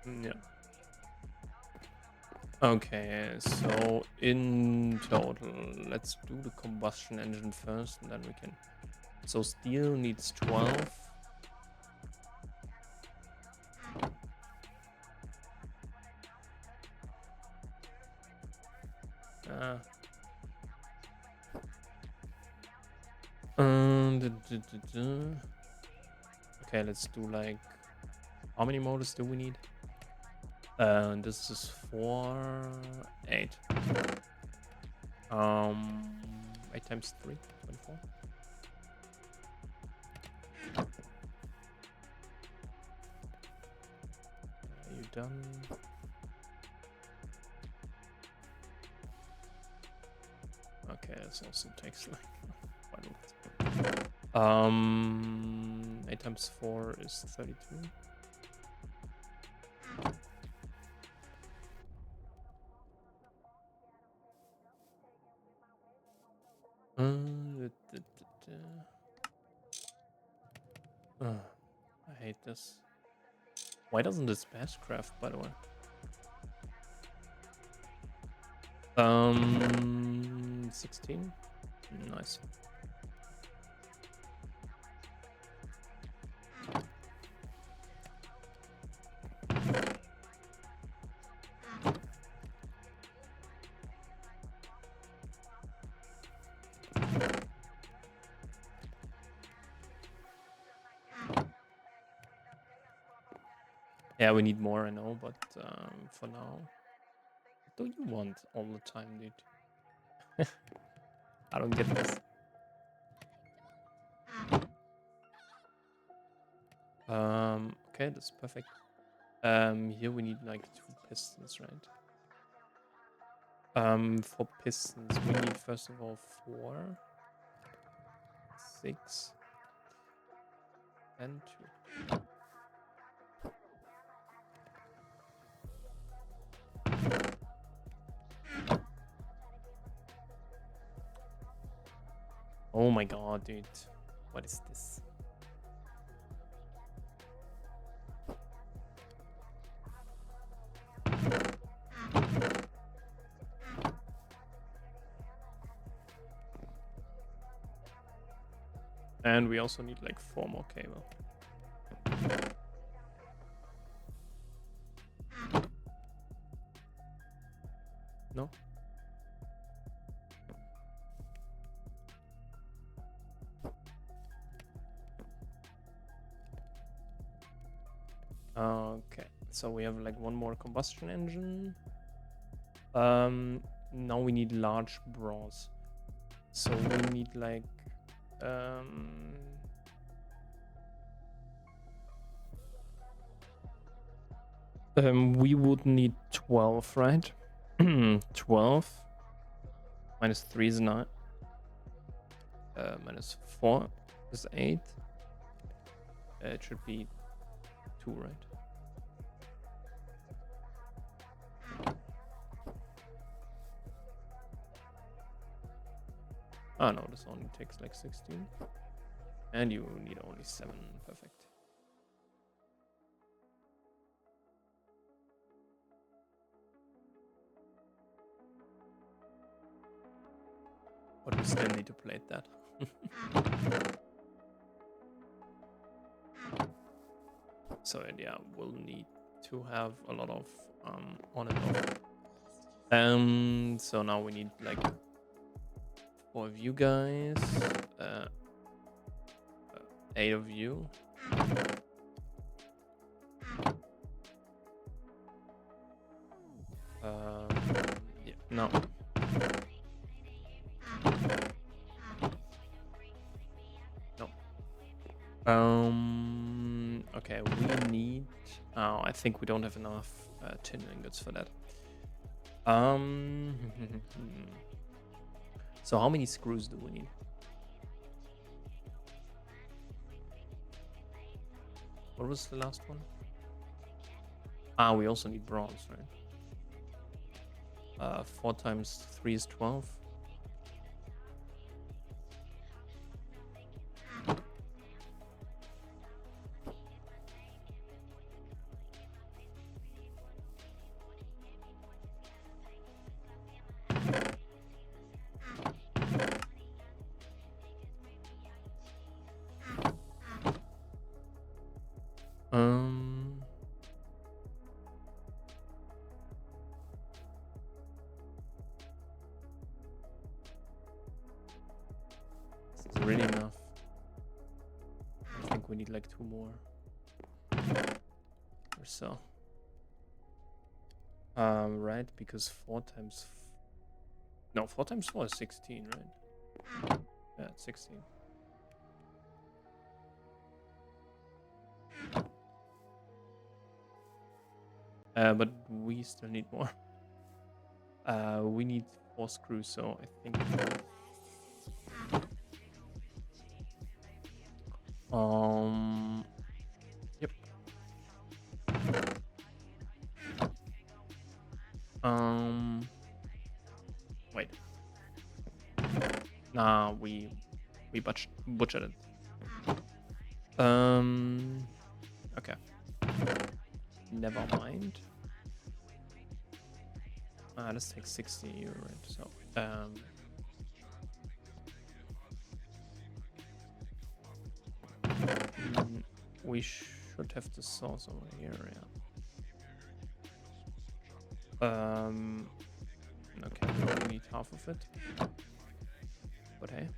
Yeah. Okay, so in total, let's do the combustion engine first, and then we can. So steel needs 12. Okay, let's do like. How many motors do we need? This is 4, 8. 8 times 3, 24. Are you done? Okay, this also takes like 8 times 4 is 32. I hate this. Why doesn't this pass craft, by the way? 16. Nice. Yeah, we need more, I know, but for now, what do you want all the time, dude? I don't get this. Okay, that's perfect. Here we need like 2 pistons, right? For pistons, we need first of all 4, 6, and 2. Oh my god, dude. What is this? And we also need like 4 more cable. No? Okay, so we have like 1 more combustion engine. Now we need large bras. So we need like we would need 12, right? 12 minus 3 is 9. Minus 4 is 8. It should be 2, right? Oh no, this only takes like 16. And you need only 7. Perfect. But we still need to plate that. So yeah, we'll need to have a lot of on and off. So now we need like 4 of you guys, 8 of you. Yeah, no. No. Okay, we need. Oh, I think we don't have enough tin ingots for that. So how many screws do we need? What was the last one? Ah, we also need bronze, right? 4 times 3 is 12. This is really enough. I think we need like 2 more or so. Right, because 4 times... No, 4 times 4 is 16, right? Yeah, it's 16. But we still need more. We need 4 screws, so I think... Yep. Wait. Nah, we butchered it. Okay. Never mind. This takes 60 euro, right? So, we should have the sauce over here, yeah. Okay, we only need half of it. But hey.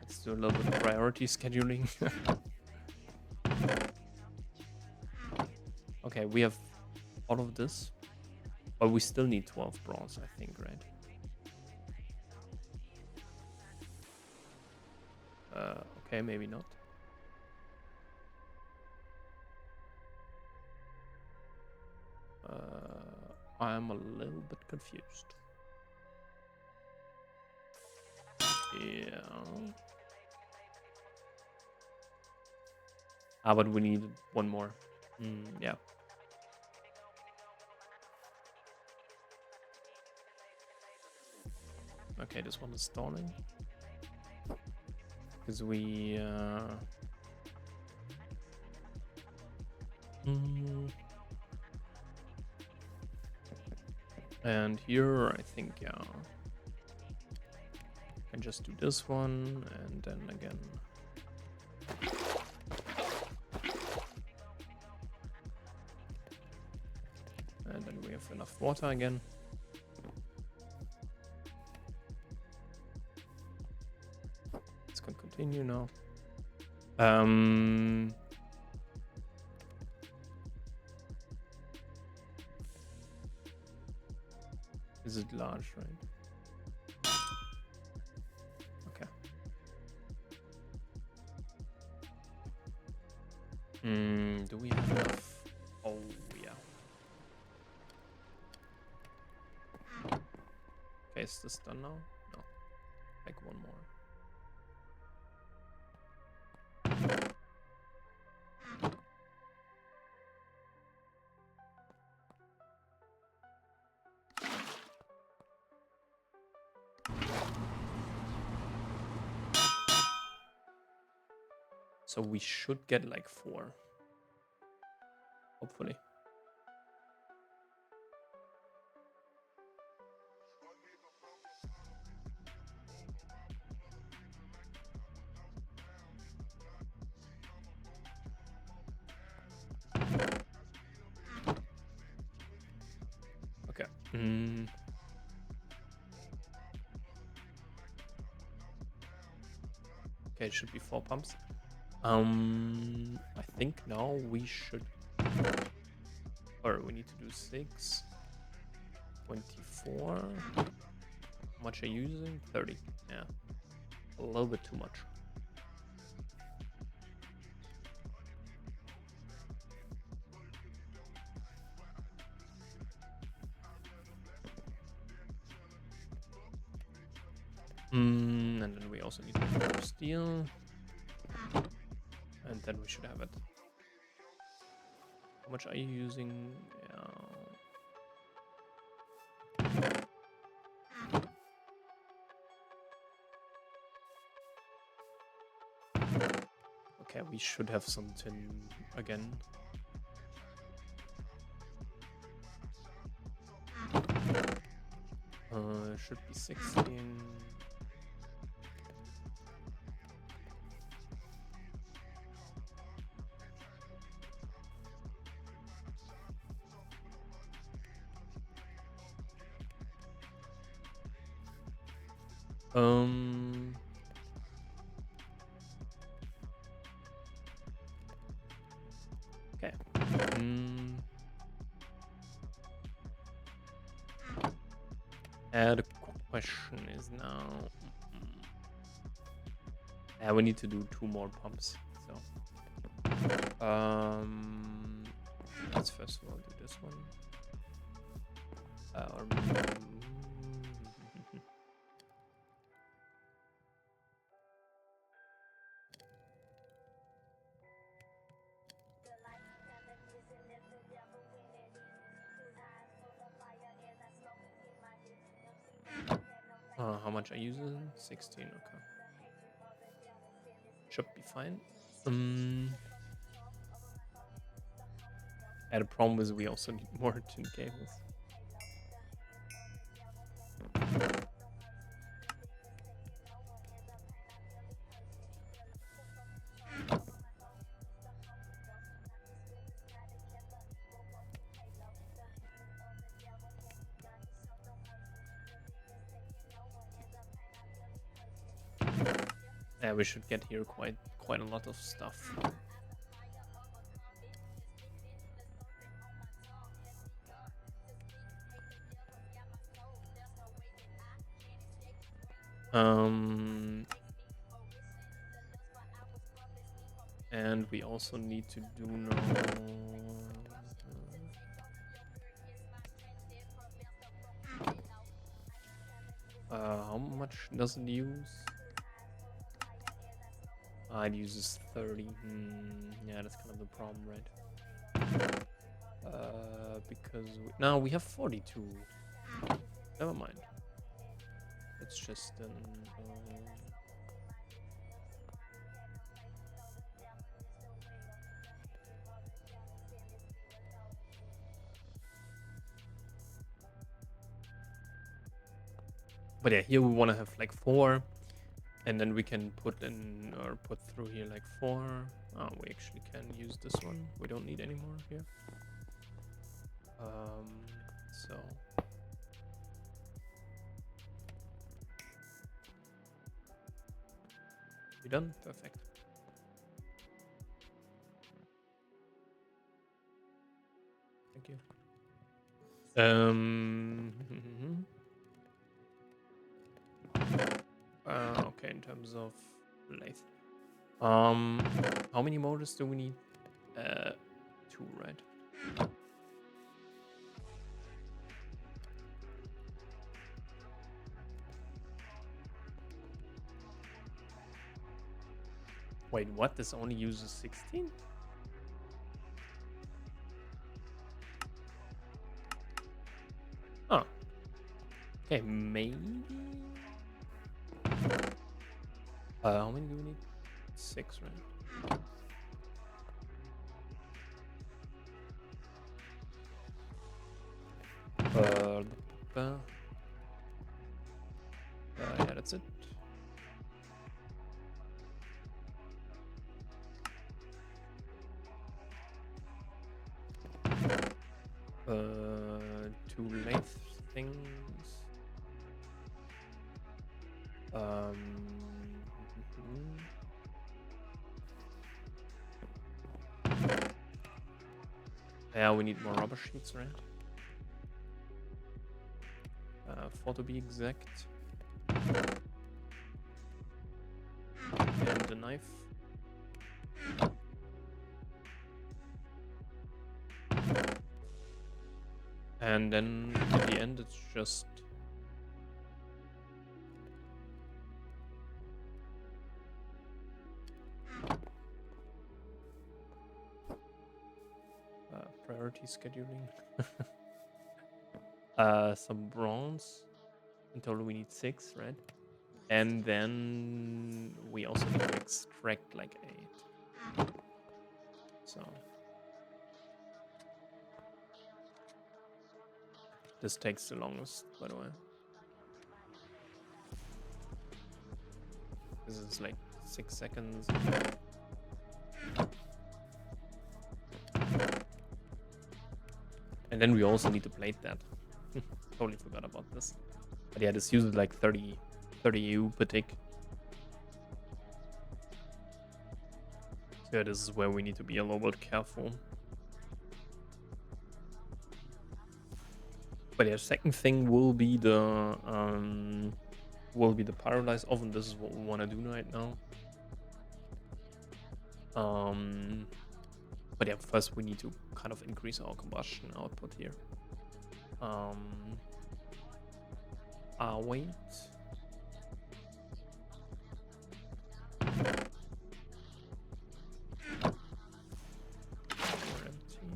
Let's do a little bit of priority scheduling. Okay, we have all of this, but we still need 12 bronze, I think, right? Okay, maybe not. I'm a little bit confused. Yeah. But we need 1 more. Yeah. Okay, this one is stalling. Because we... And here, I think, yeah, I can just do this one, and then again. And then we have enough water again. This can continue now. Is it large, right? Okay. Do we have enough? Oh, yeah. is this done now? No. Like one more. So we should get like 4. Hopefully. Okay. Okay, it should be 4 pumps. I think now we should, or we need to do 6, 24. How much are you using? 30. Yeah, a little bit too much. And then we also need more steel. And then we should have it. How much are you using? Okay, we should have something again. Should be 16. Okay. The question is now. Yeah, we need to do 2 more pumps. So, let's first of all do this one. How much are you using? 16. Okay. Should be fine. Yeah, the problem is we also need more tin cables. Yeah, we should get here quite a lot of stuff. And we also need to do now. How much does it use? It uses 30. Yeah, that's kind of the problem, right? Because we have 42. Never mind. It's just an. But yeah, here we want to have like 4, and then we can put in or put through here like 4. Oh, we actually can use this one. We don't need any more here. So you done? Perfect. Thank you. Okay, in terms of lathe. How many motors do we need? 2, right? Wait, what? This only uses 16? Oh. Okay, maybe. How many do we need? 6, right? Yeah, that's it. Two lathe things. Yeah, we need more rubber sheets, right? 4 to be exact. And the knife. And then at the end, it's just priority scheduling. Some bronze. In total, we need 6, right? And then we also need to extract like 8. So this takes the longest, by the way. This is like 6 seconds. And then we also need to plate that. Totally forgot about this. But yeah, this uses like 30 EU per tick. So yeah, this is where we need to be a little bit careful. But yeah, second thing will be the pyrolyzed oven. This is what we want to do right now. But yeah, first we need to kind of increase our combustion output here. Wait. We're empty.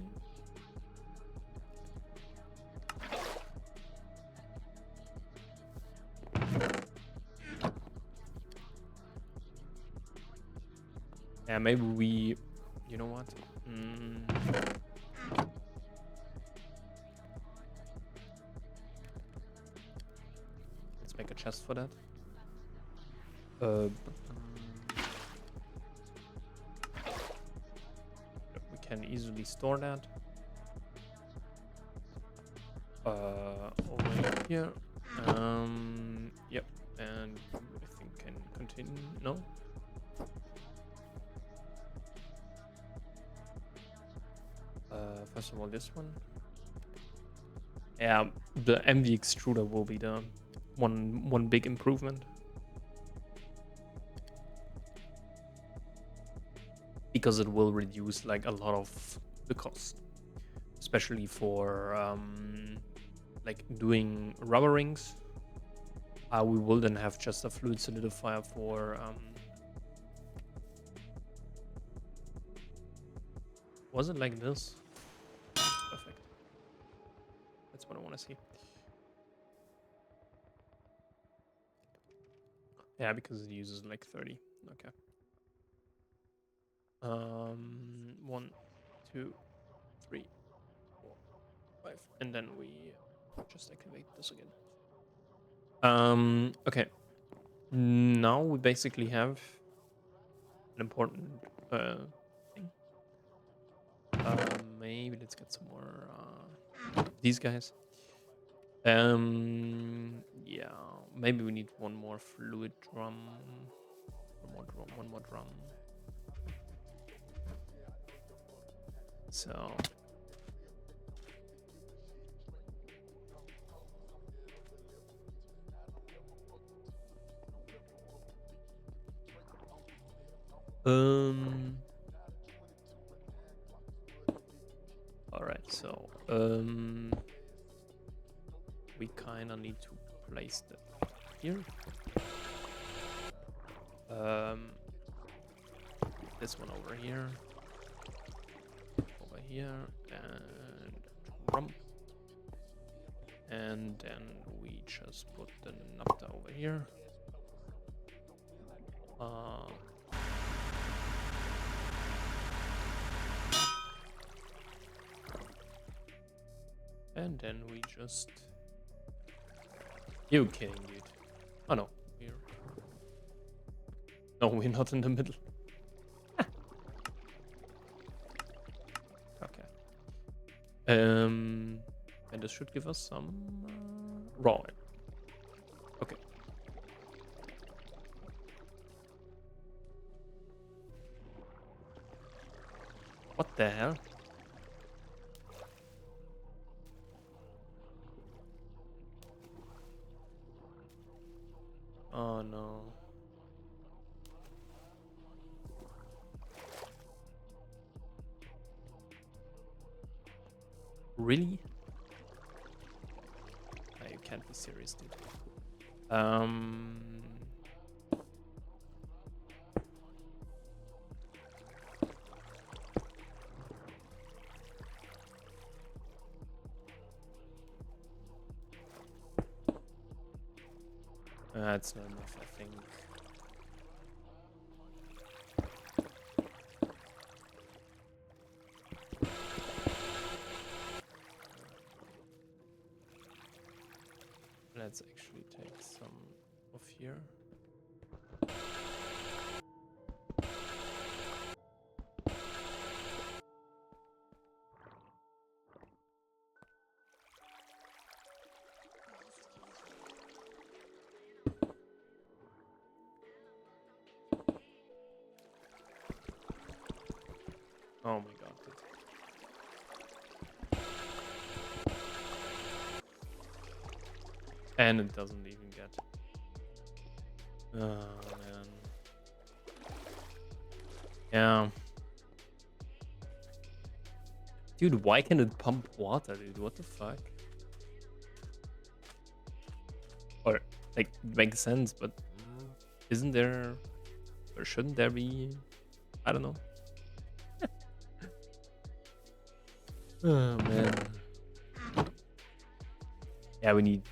Yeah, maybe we, you know what? Let's make a chest for that. We can easily store that. Over here. Yep. And I think can continue. No. First of all, this one. Yeah, the MV extruder will be the one big improvement. Because it will reduce like a lot of the cost, especially for like doing rubber rings. We will then have just a fluid solidifier for was it like this? Perfect. That's what I want to see. Yeah, because it uses like 30. Okay. 1, 2, 3, 4, 5, and then we just activate this again. Okay. Now we basically have an important thing. Maybe let's get some more these guys. Yeah, maybe we need one more fluid drum. One more drum. So all right, so we kind of need to place that here. this one over here, and drum. And then we just put the napta over here. And then we just... You kidding, dude? Oh no, we're... No, we're not in the middle. Okay. And this should give us some raw oil. Okay. What the hell? Oh no. Really? No, you can't be serious, dude. That's not enough, I think. Let's actually take some off here. Oh my god. And it doesn't even get. Oh man. Yeah. Dude, why can it pump water, dude? What the fuck? Or, like, it makes sense, but isn't there... Or shouldn't there be... I don't know. Oh, man. Yeah, we need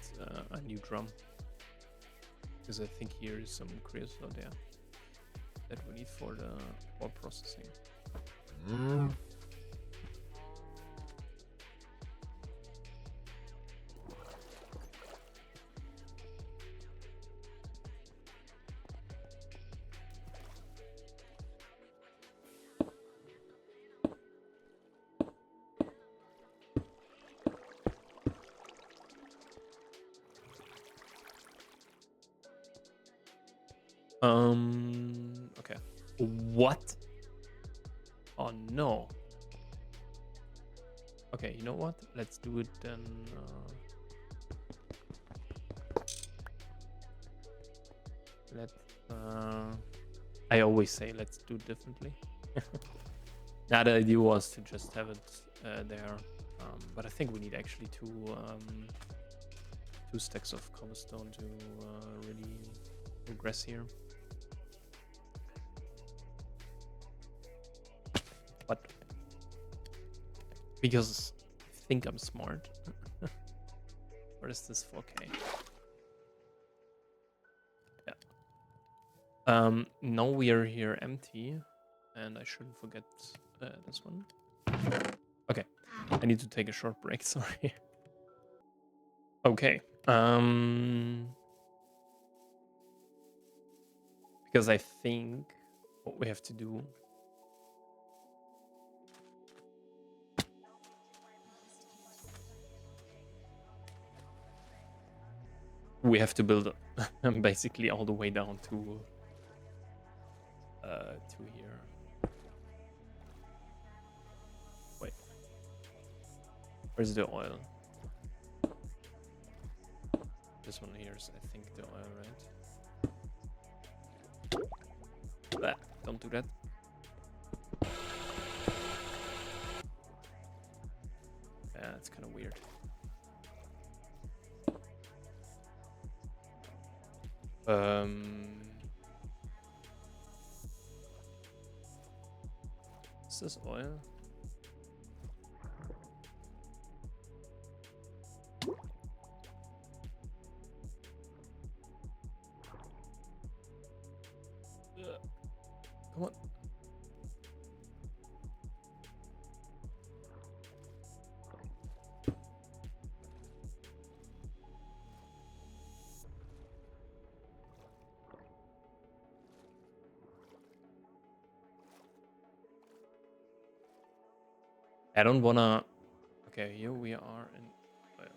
a new drum. Because I think here is some creosote there that we need for the ore processing. Okay. What? Oh no. Okay, you know what? Let's do it then. I always say let's do it differently. Now the idea was to just have it there, but I think we need actually two stacks of cobblestone to really progress here. What? Because I think I'm smart. Or is this 4K? Yeah. Now we are here empty, and I shouldn't forget this one. Okay, I need to take a short break. Sorry. Okay. Because I think what we have to do. We have to build basically all the way down to here. Wait, where's the oil? This one here is, I think, the oil, right? Blah, don't do that. Yeah, it's kind of weird. Is this oil? Come on. I don't wanna. Okay, here we are in oil.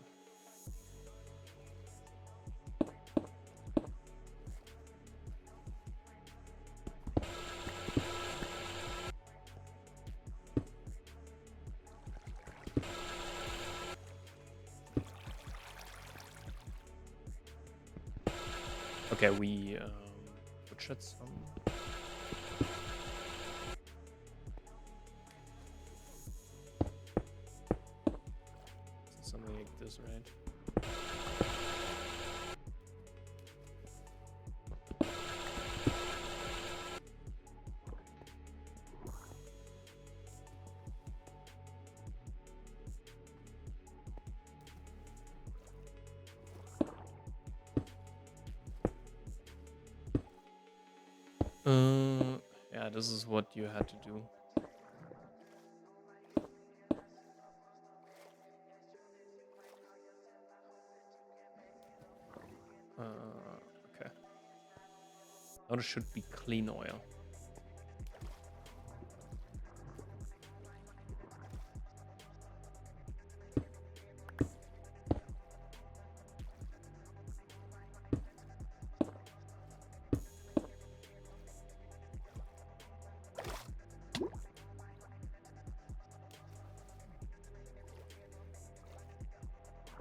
Okay, we butchered some. Something like this, right? Yeah, this is what you had to do. Okay. Now it should be clean oil.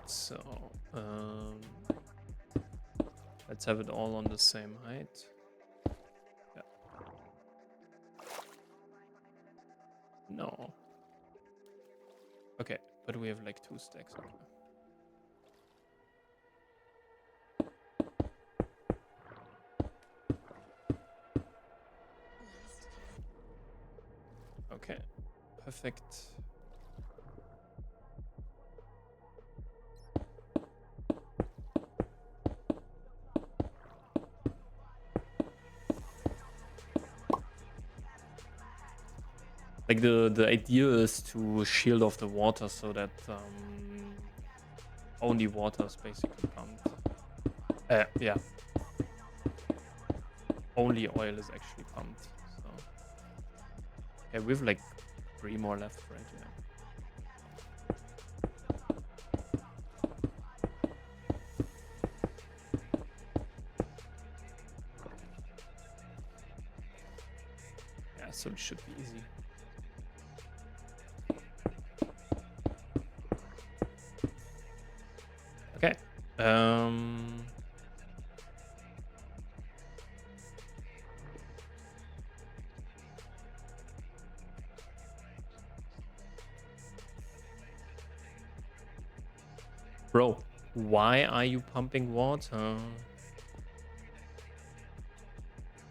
So, let's have it all on the same height. Yeah. No. Okay, but we have like 2 stacks. Okay. Okay, perfect. Like the idea is to shield off the water so that only water is basically pumped. Yeah. Only oil is actually pumped. So okay, we have like 3 more left, right? Yeah. Yeah, so it should be easy. Okay. Bro, why are you pumping water?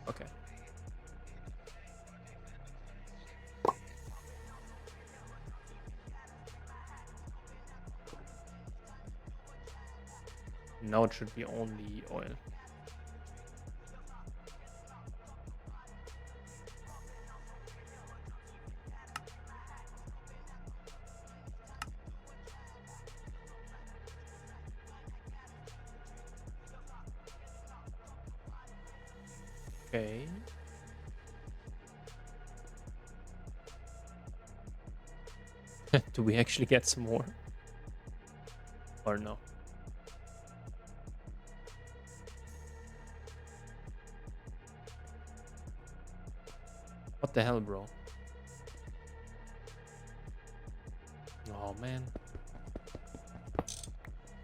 Okay. Now it should be only oil. Okay. Do we actually get some more? Or no? What the hell, bro? Oh, man.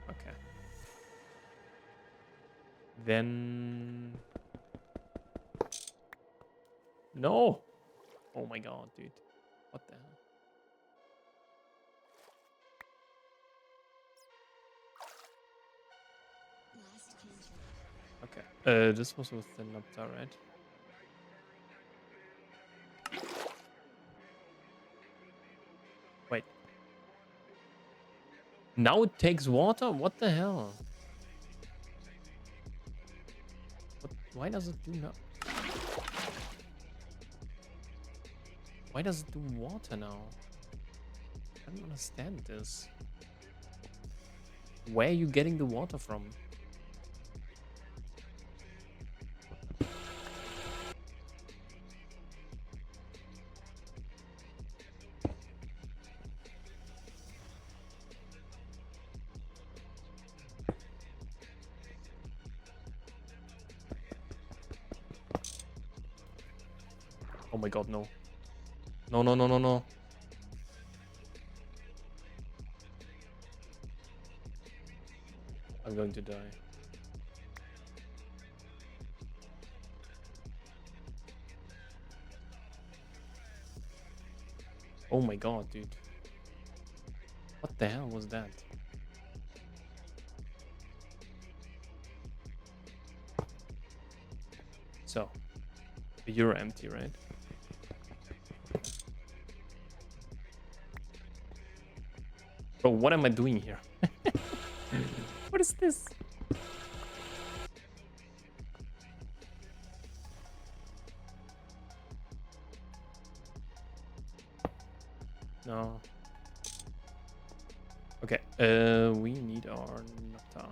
Okay. Then... No! Oh my god, dude. What the hell? Okay. This was with the Nopta, right? Now it takes water? What the hell? Why does it do that? Why does it do water now? I don't understand this. Where are you getting the water from? Oh my god, no. No, no, no, no, no. I'm going to die. Oh my god, dude. What the hell was that? So, you're empty, right? Bro, what am I doing here? What is this? No. Okay, we need our Nata.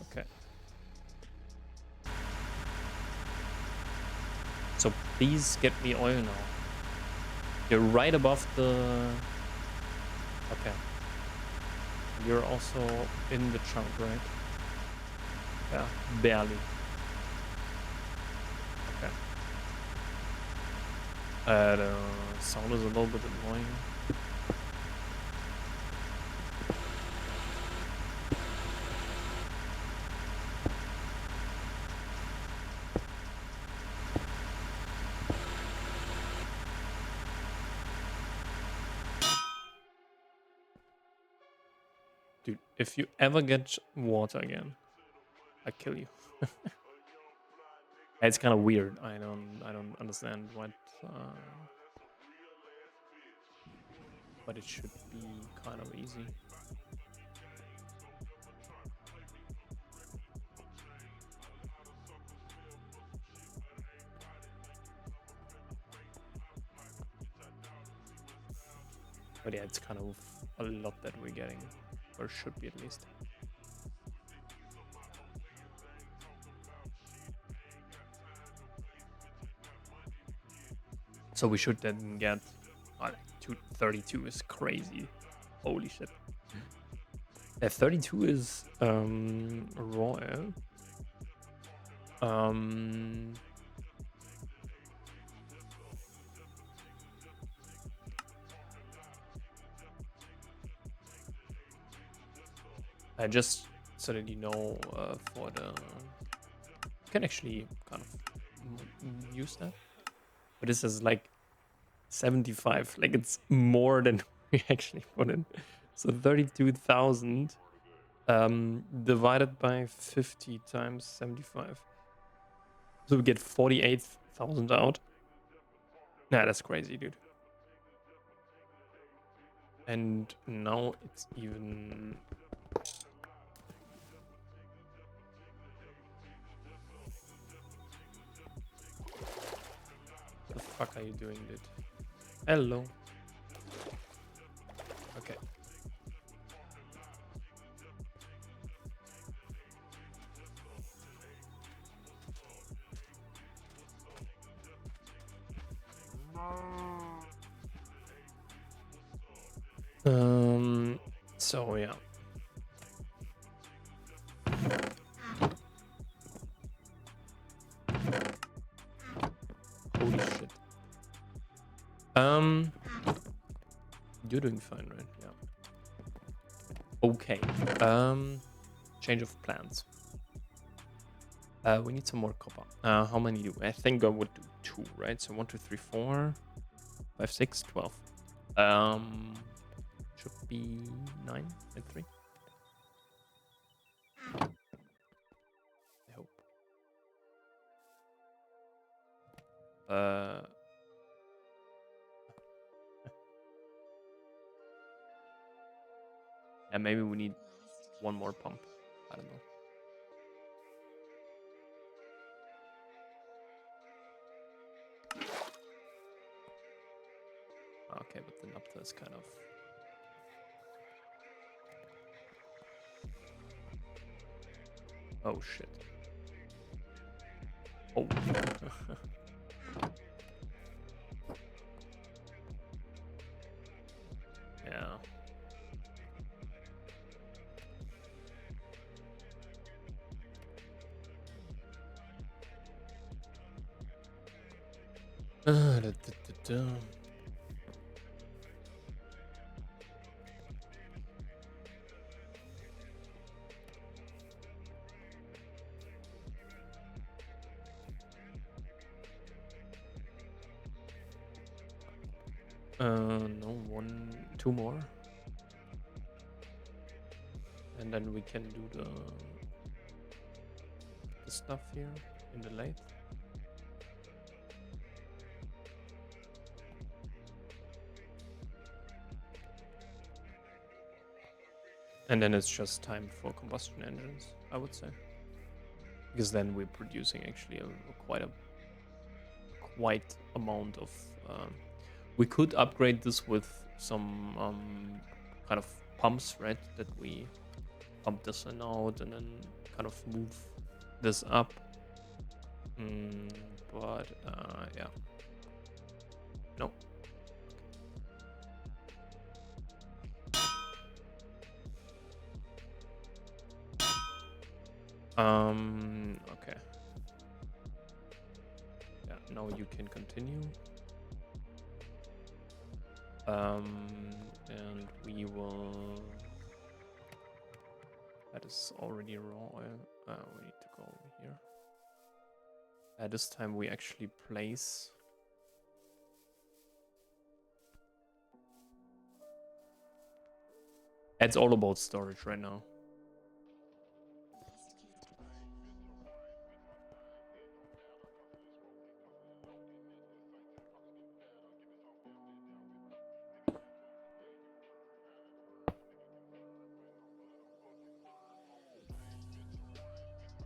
Okay. So please get me oil now. You're right above the... Okay. You're also in the trunk, right? Yeah, barely. Okay. The sound is a little bit annoying. Dude, if you ever get water again, I kill you. It's kind of weird. I don't understand what, but it should be kind of easy. But yeah, it's kind of a lot that we're getting, or should be at least. So we should then get 232 is crazy. Holy shit. 32 is royal. Just so that you know, for the... You can actually kind of use that. But this is like 75. Like, it's more than we actually put in. So 32,000 divided by 50 times 75. So we get 48,000 out. Nah, that's crazy, dude. And now it's even... What the fuck are you doing, dude? Hello. Okay. So yeah. Holy shit. You're doing fine, right? Yeah. Okay. Change of plans. We need some more copper. How many do I think I would do 2, right? So 1, 2, 3, 4, 5, 6, 12. Should be 9 and 3. I hope. Yeah, maybe we need one more pump. I don't know. Okay, but the Napta is kind of... Oh, shit. Oh. Yeah. Da, da, da, da. No, two more. And then we can do the stuff here in the lathe. And then it's just time for combustion engines, I would say. Because then we're producing actually quite amount of... we could upgrade this with some kind of pumps, right? That we pump this one out and then kind of move this up. But yeah. No. Okay. Yeah, now you can continue. And we will... That is already raw oil. We need to go over here. This time we actually place... It's all about storage right now.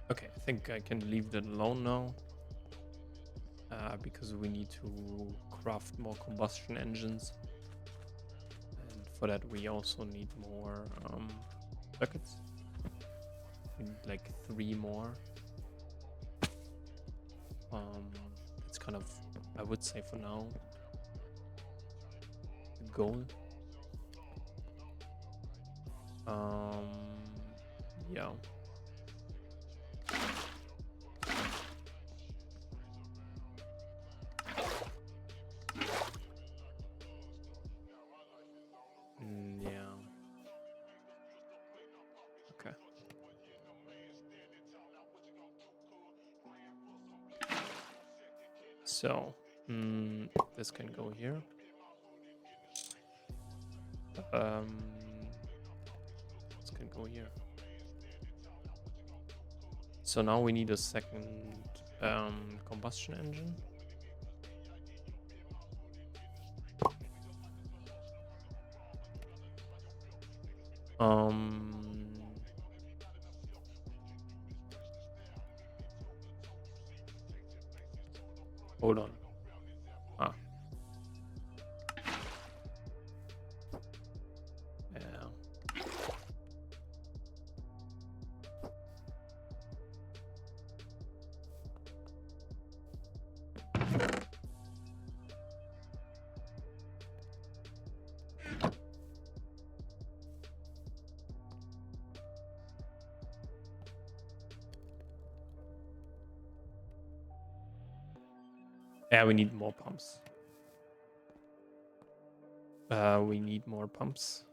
Okay, I think I can leave that alone now. Because we need to craft more combustion engines. And for that we also need more circuits. We need like 3 more. It's kind of, I would say for now, the goal. Yeah. Yeah. Okay. So, this can go here. This can go here. So now we need a second combustion engine. Hold on. Ah. Yeah. Yeah, we need more pumps. We need more pumps.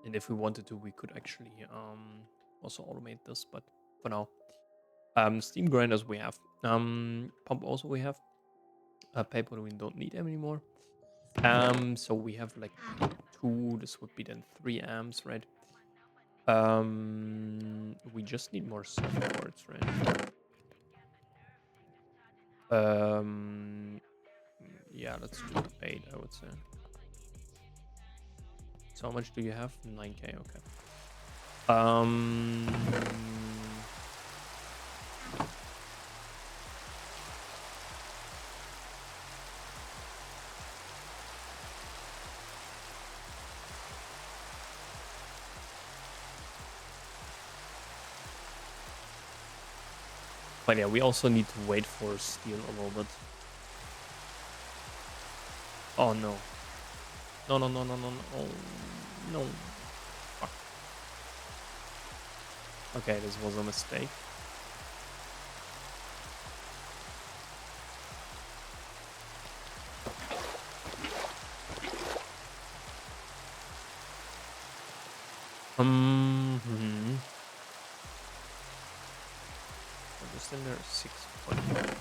And if we wanted to, we could actually also automate this, but for now. Steam grinders we have. Pump also we have. paper we don't need anymore. So we have like 2. This would be then 3 amps, right? We just need more surfboards, right? Yeah, let's do 8, I would say. So how much do you have? 9k, okay. But yeah, we also need to wait for steel a little bit. Oh no. No, no, no, no, no, no. Oh, no. Fuck. Okay, this was a mistake. Just in there, 6.5.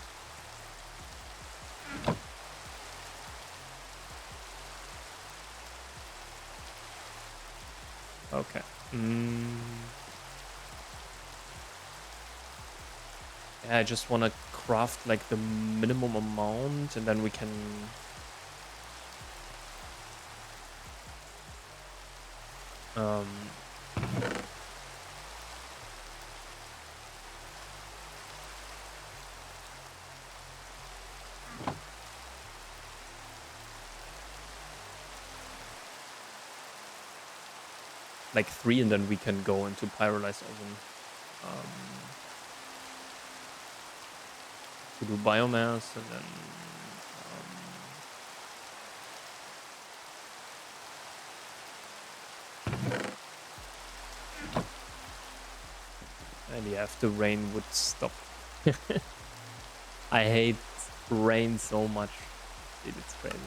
Okay. Yeah, I just want to craft like the minimum amount, and then we can. Like 3, and then we can go into pyrolyzed oven to do biomass, and then and yeah, if the rain would stop. I hate rain so much. Dude, it's crazy.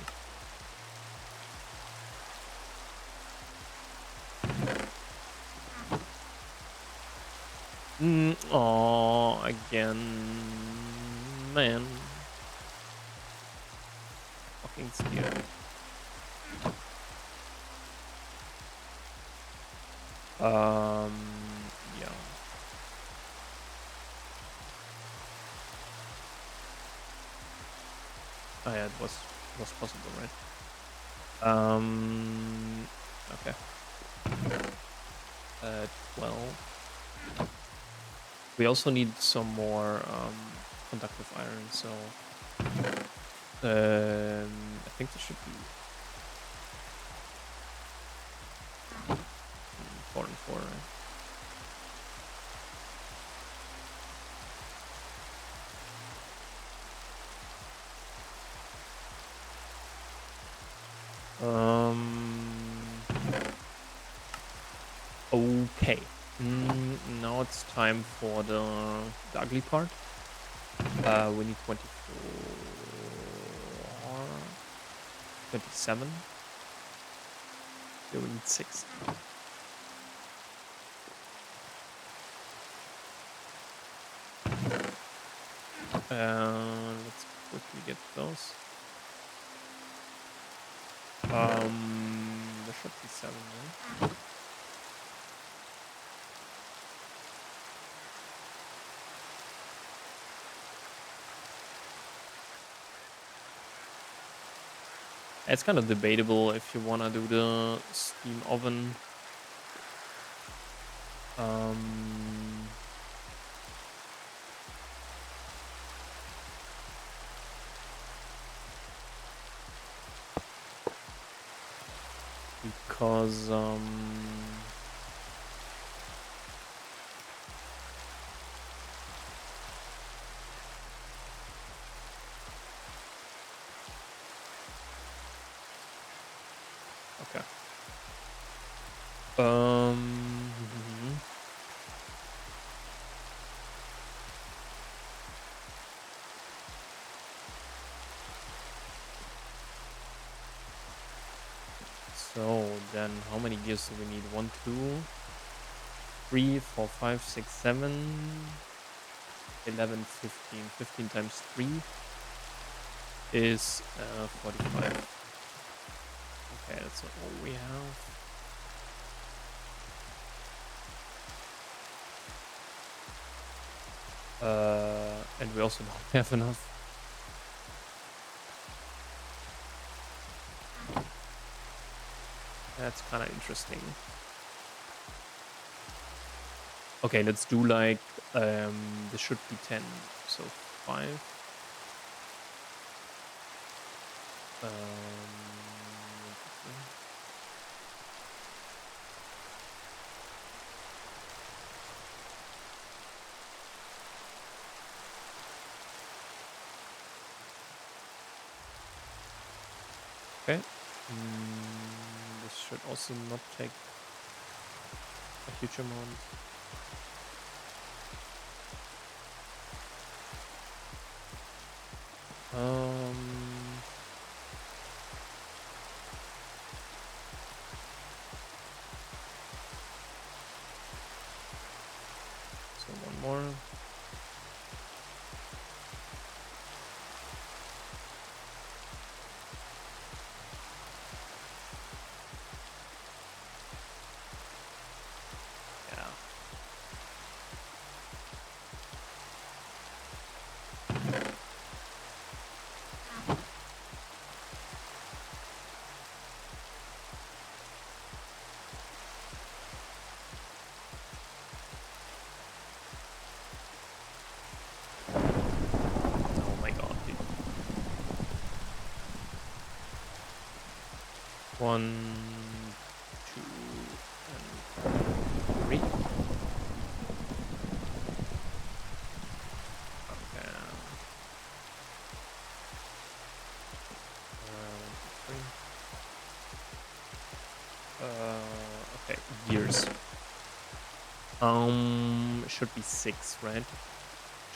Oh, again, man. Fucking scared. Yeah. Oh yeah, it was possible, right? Okay. 12. We also need some more conductive iron, so I think this should be 4 and 4, right? Okay. Now it's time for the ugly part. We need 24, 27. Yeah, we need 6. Let's quickly get those. There should be 7, right? It's kind of debatable if you want to do the steam oven. Because okay. So then how many gears do we need? 1, 2, 3, 4, 5, 6, 7, 11, 15. 15 times 3. is 45. Okay, that's not all we have. And we also don't have enough. That's kind of interesting. Okay, let's do like this should be 10, so 5. Okay. This should also not take a huge amount. So one more. Yeah. Oh my god, dude. 1, 2, and 3. Okay. 3. Okay, years. Should be 6, right?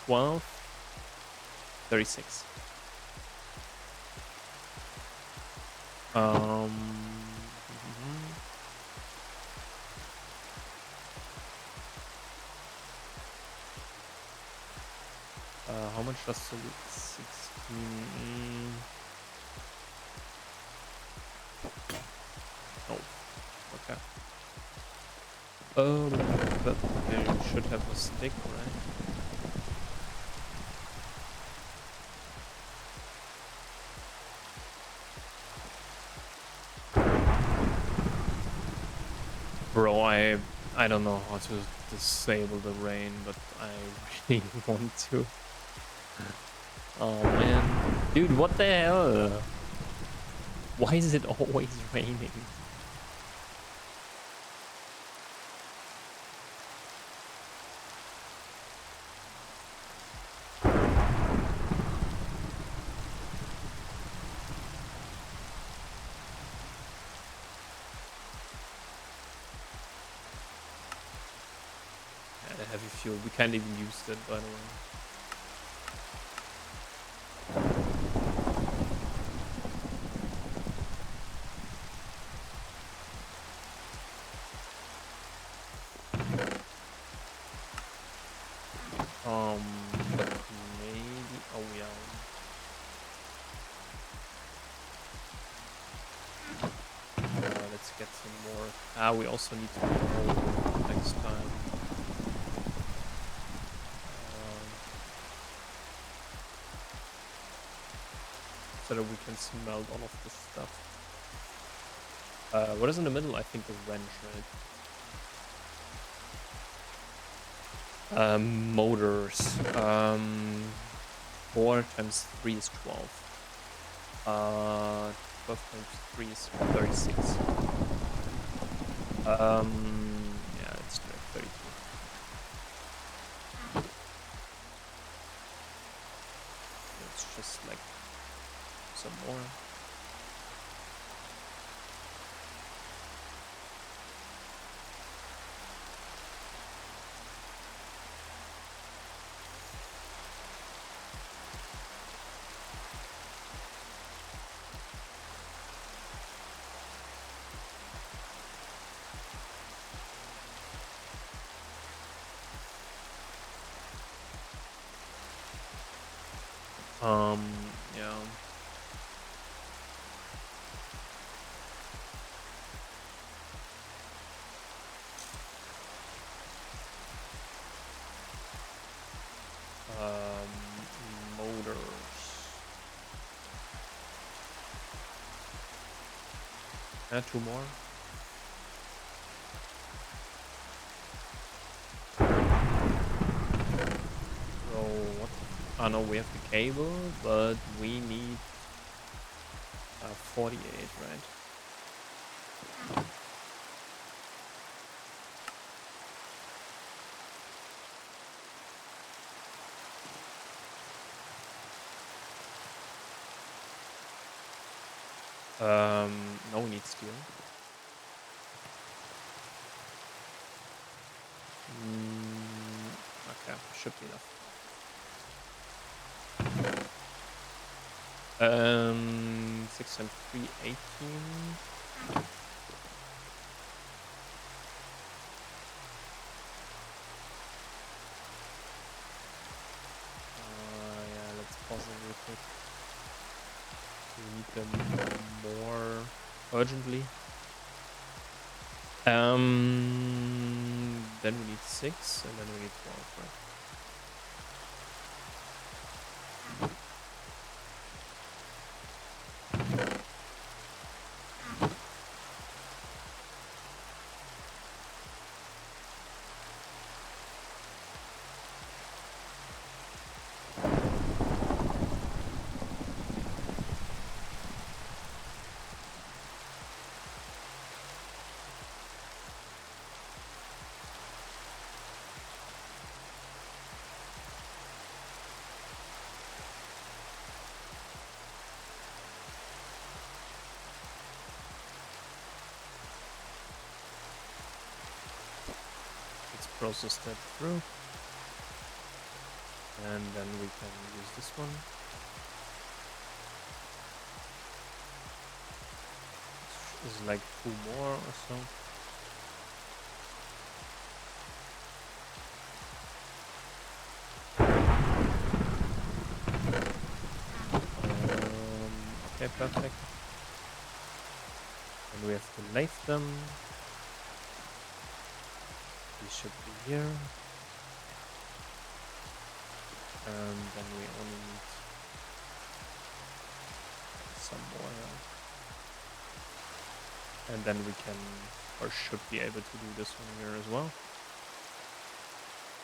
12, 36. Mhm. How much does the 16? Oh, okay. Oh, but you should have a stick, right? Bro, I don't know how to disable the rain, but I really want to. Oh man. Dude, what the hell? Why is it always raining? Yeah, heavy fuel. We can't even use that, by the way. But maybe. Oh yeah. Let's get some more. We also need to mold next time. So that we can smelt all of this stuff. What is in the middle? I think the wrench, right? Motors. 4 times 3 is 12. 12 times 3 is 36. Yeah, it's 32. It's just like some more. Yeah. 2 more. So what? Oh no, we have the cable, but we need 48, right? No, we need steel. Okay, should be enough. 6 and 3, 18. Yeah, let's pause it real quick. We need them more urgently. Then we need 6, and then we need 12, right? Let's process that through. And then we can use this one. This is like 2 more or so. Okay, perfect. And we have to lathe them. These should be here. And then we only need some more. And then we can, or should be able to do this one here as well.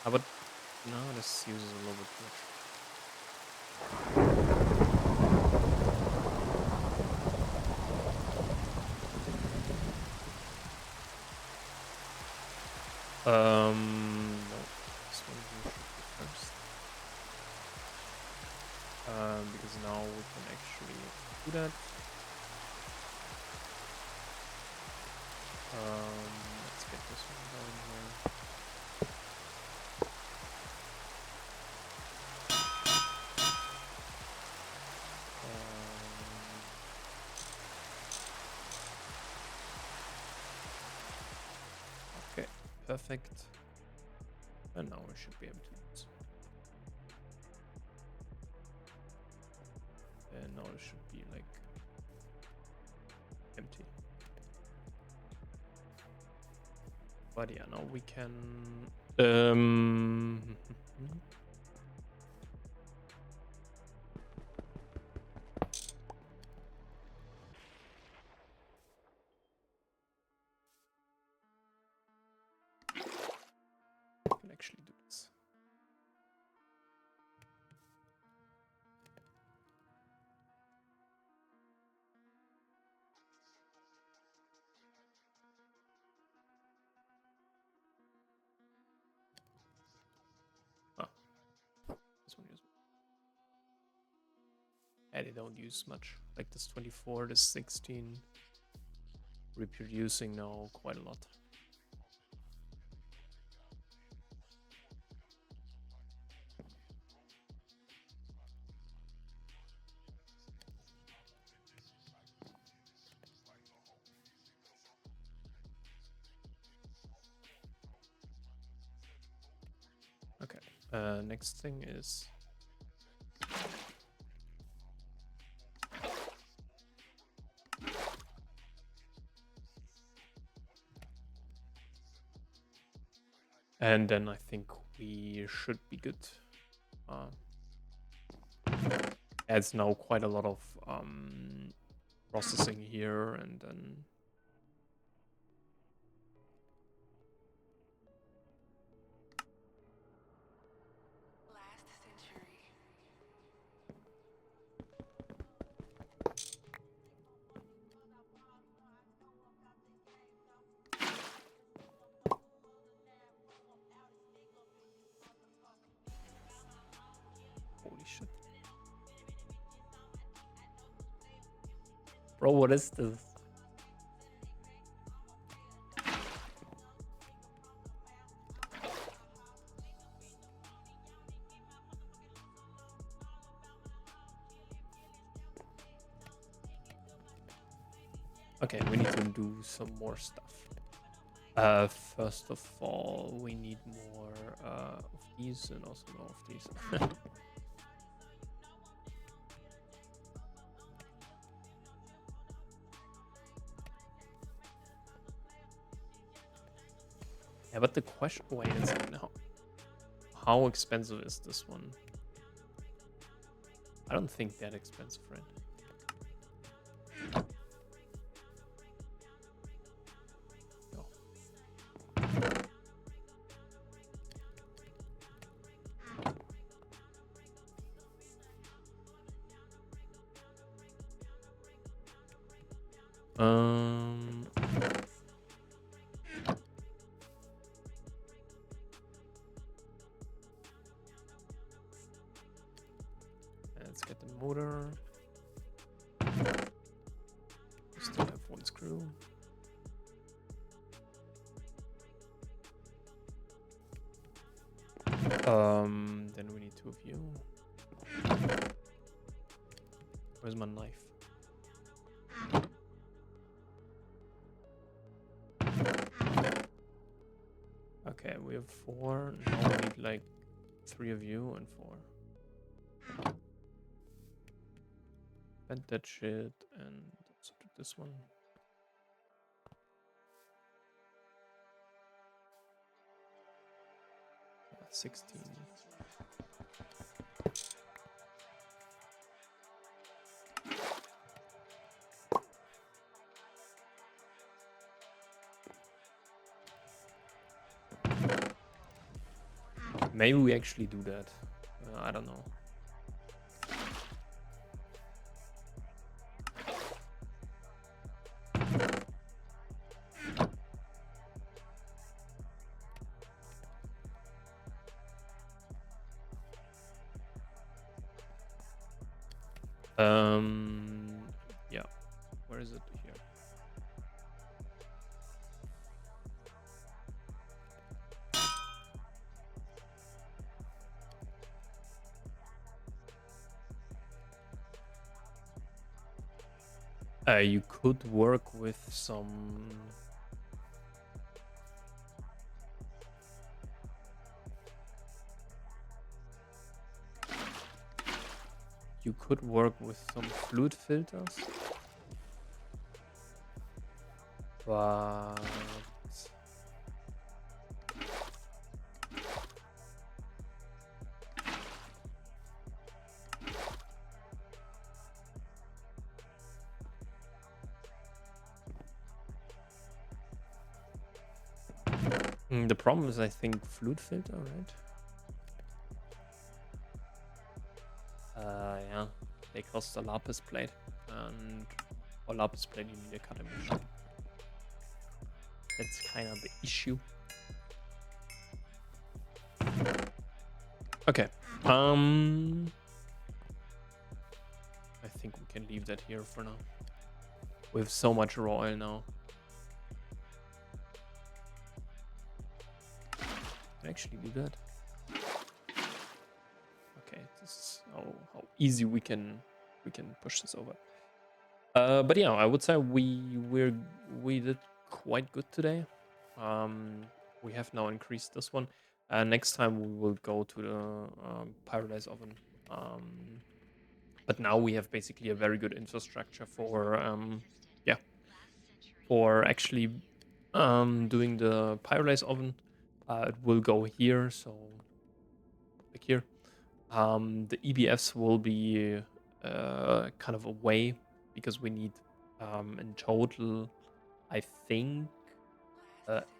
But no, this uses a little bit too much. No, this one here should be first. Because now we can actually do that. Let's get this one going here. Okay, perfect. And now we should be able to do this. And now it should be like empty. But yeah, now we can actually do this. This one uses. And they don't use much. Like this 24, this 16. Reproducing now quite a lot. Okay, next thing is and then I think we should be good. Adds now quite a lot of processing here, and then Bro, what is this? Okay, we need to do some more stuff. First of all, we need more of these and also more of these. Yeah, but the question, wait a second, how expensive is this one? I don't think that expensive, right? Let's get the motor. Still have one screw. Then we need two of you. Where's my knife? Okay, we have 4. Now we need like 3 of you and 4. Bend that shit and also do this one. Yeah, 16. Maybe we actually do that. I don't know. Yeah. Where is it? Here. You could work with some. You could work with some fluid filters, but the problem is, I think, fluid filter, right? Yeah, they cost a lapis plate, and for lapis plate you need a cutting machine. That's kind of the issue. Okay. I think we can leave that here for now. We have so much raw oil now. Can I actually do that? Okay, this is how easy we can push this over. But yeah, I would say we did quite good today. We have now increased this one. Next time we will go to the pyrolyze oven. But now we have basically a very good infrastructure for for actually doing the pyrolyze oven. It will go here, so like here. The EBFs will be kind of away because we need in total, I think,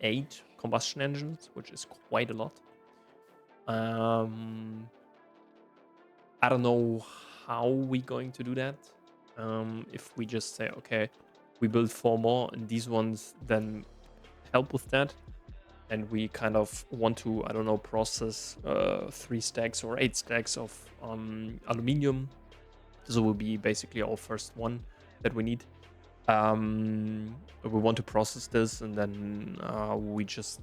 8 combustion engines, which is quite a lot. I don't know how we're going to do that. If we just say, okay, we build 4 more and these ones then help with that, and we kind of want to, I don't know, process 3 stacks or 8 stacks of aluminium. This will be basically our first one that we need. We want to process this, and then we just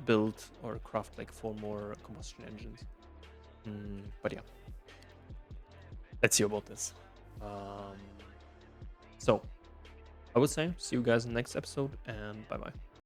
build or craft like 4 more combustion engines. But yeah, let's see about this. So I would say see you guys in the next episode, and bye bye.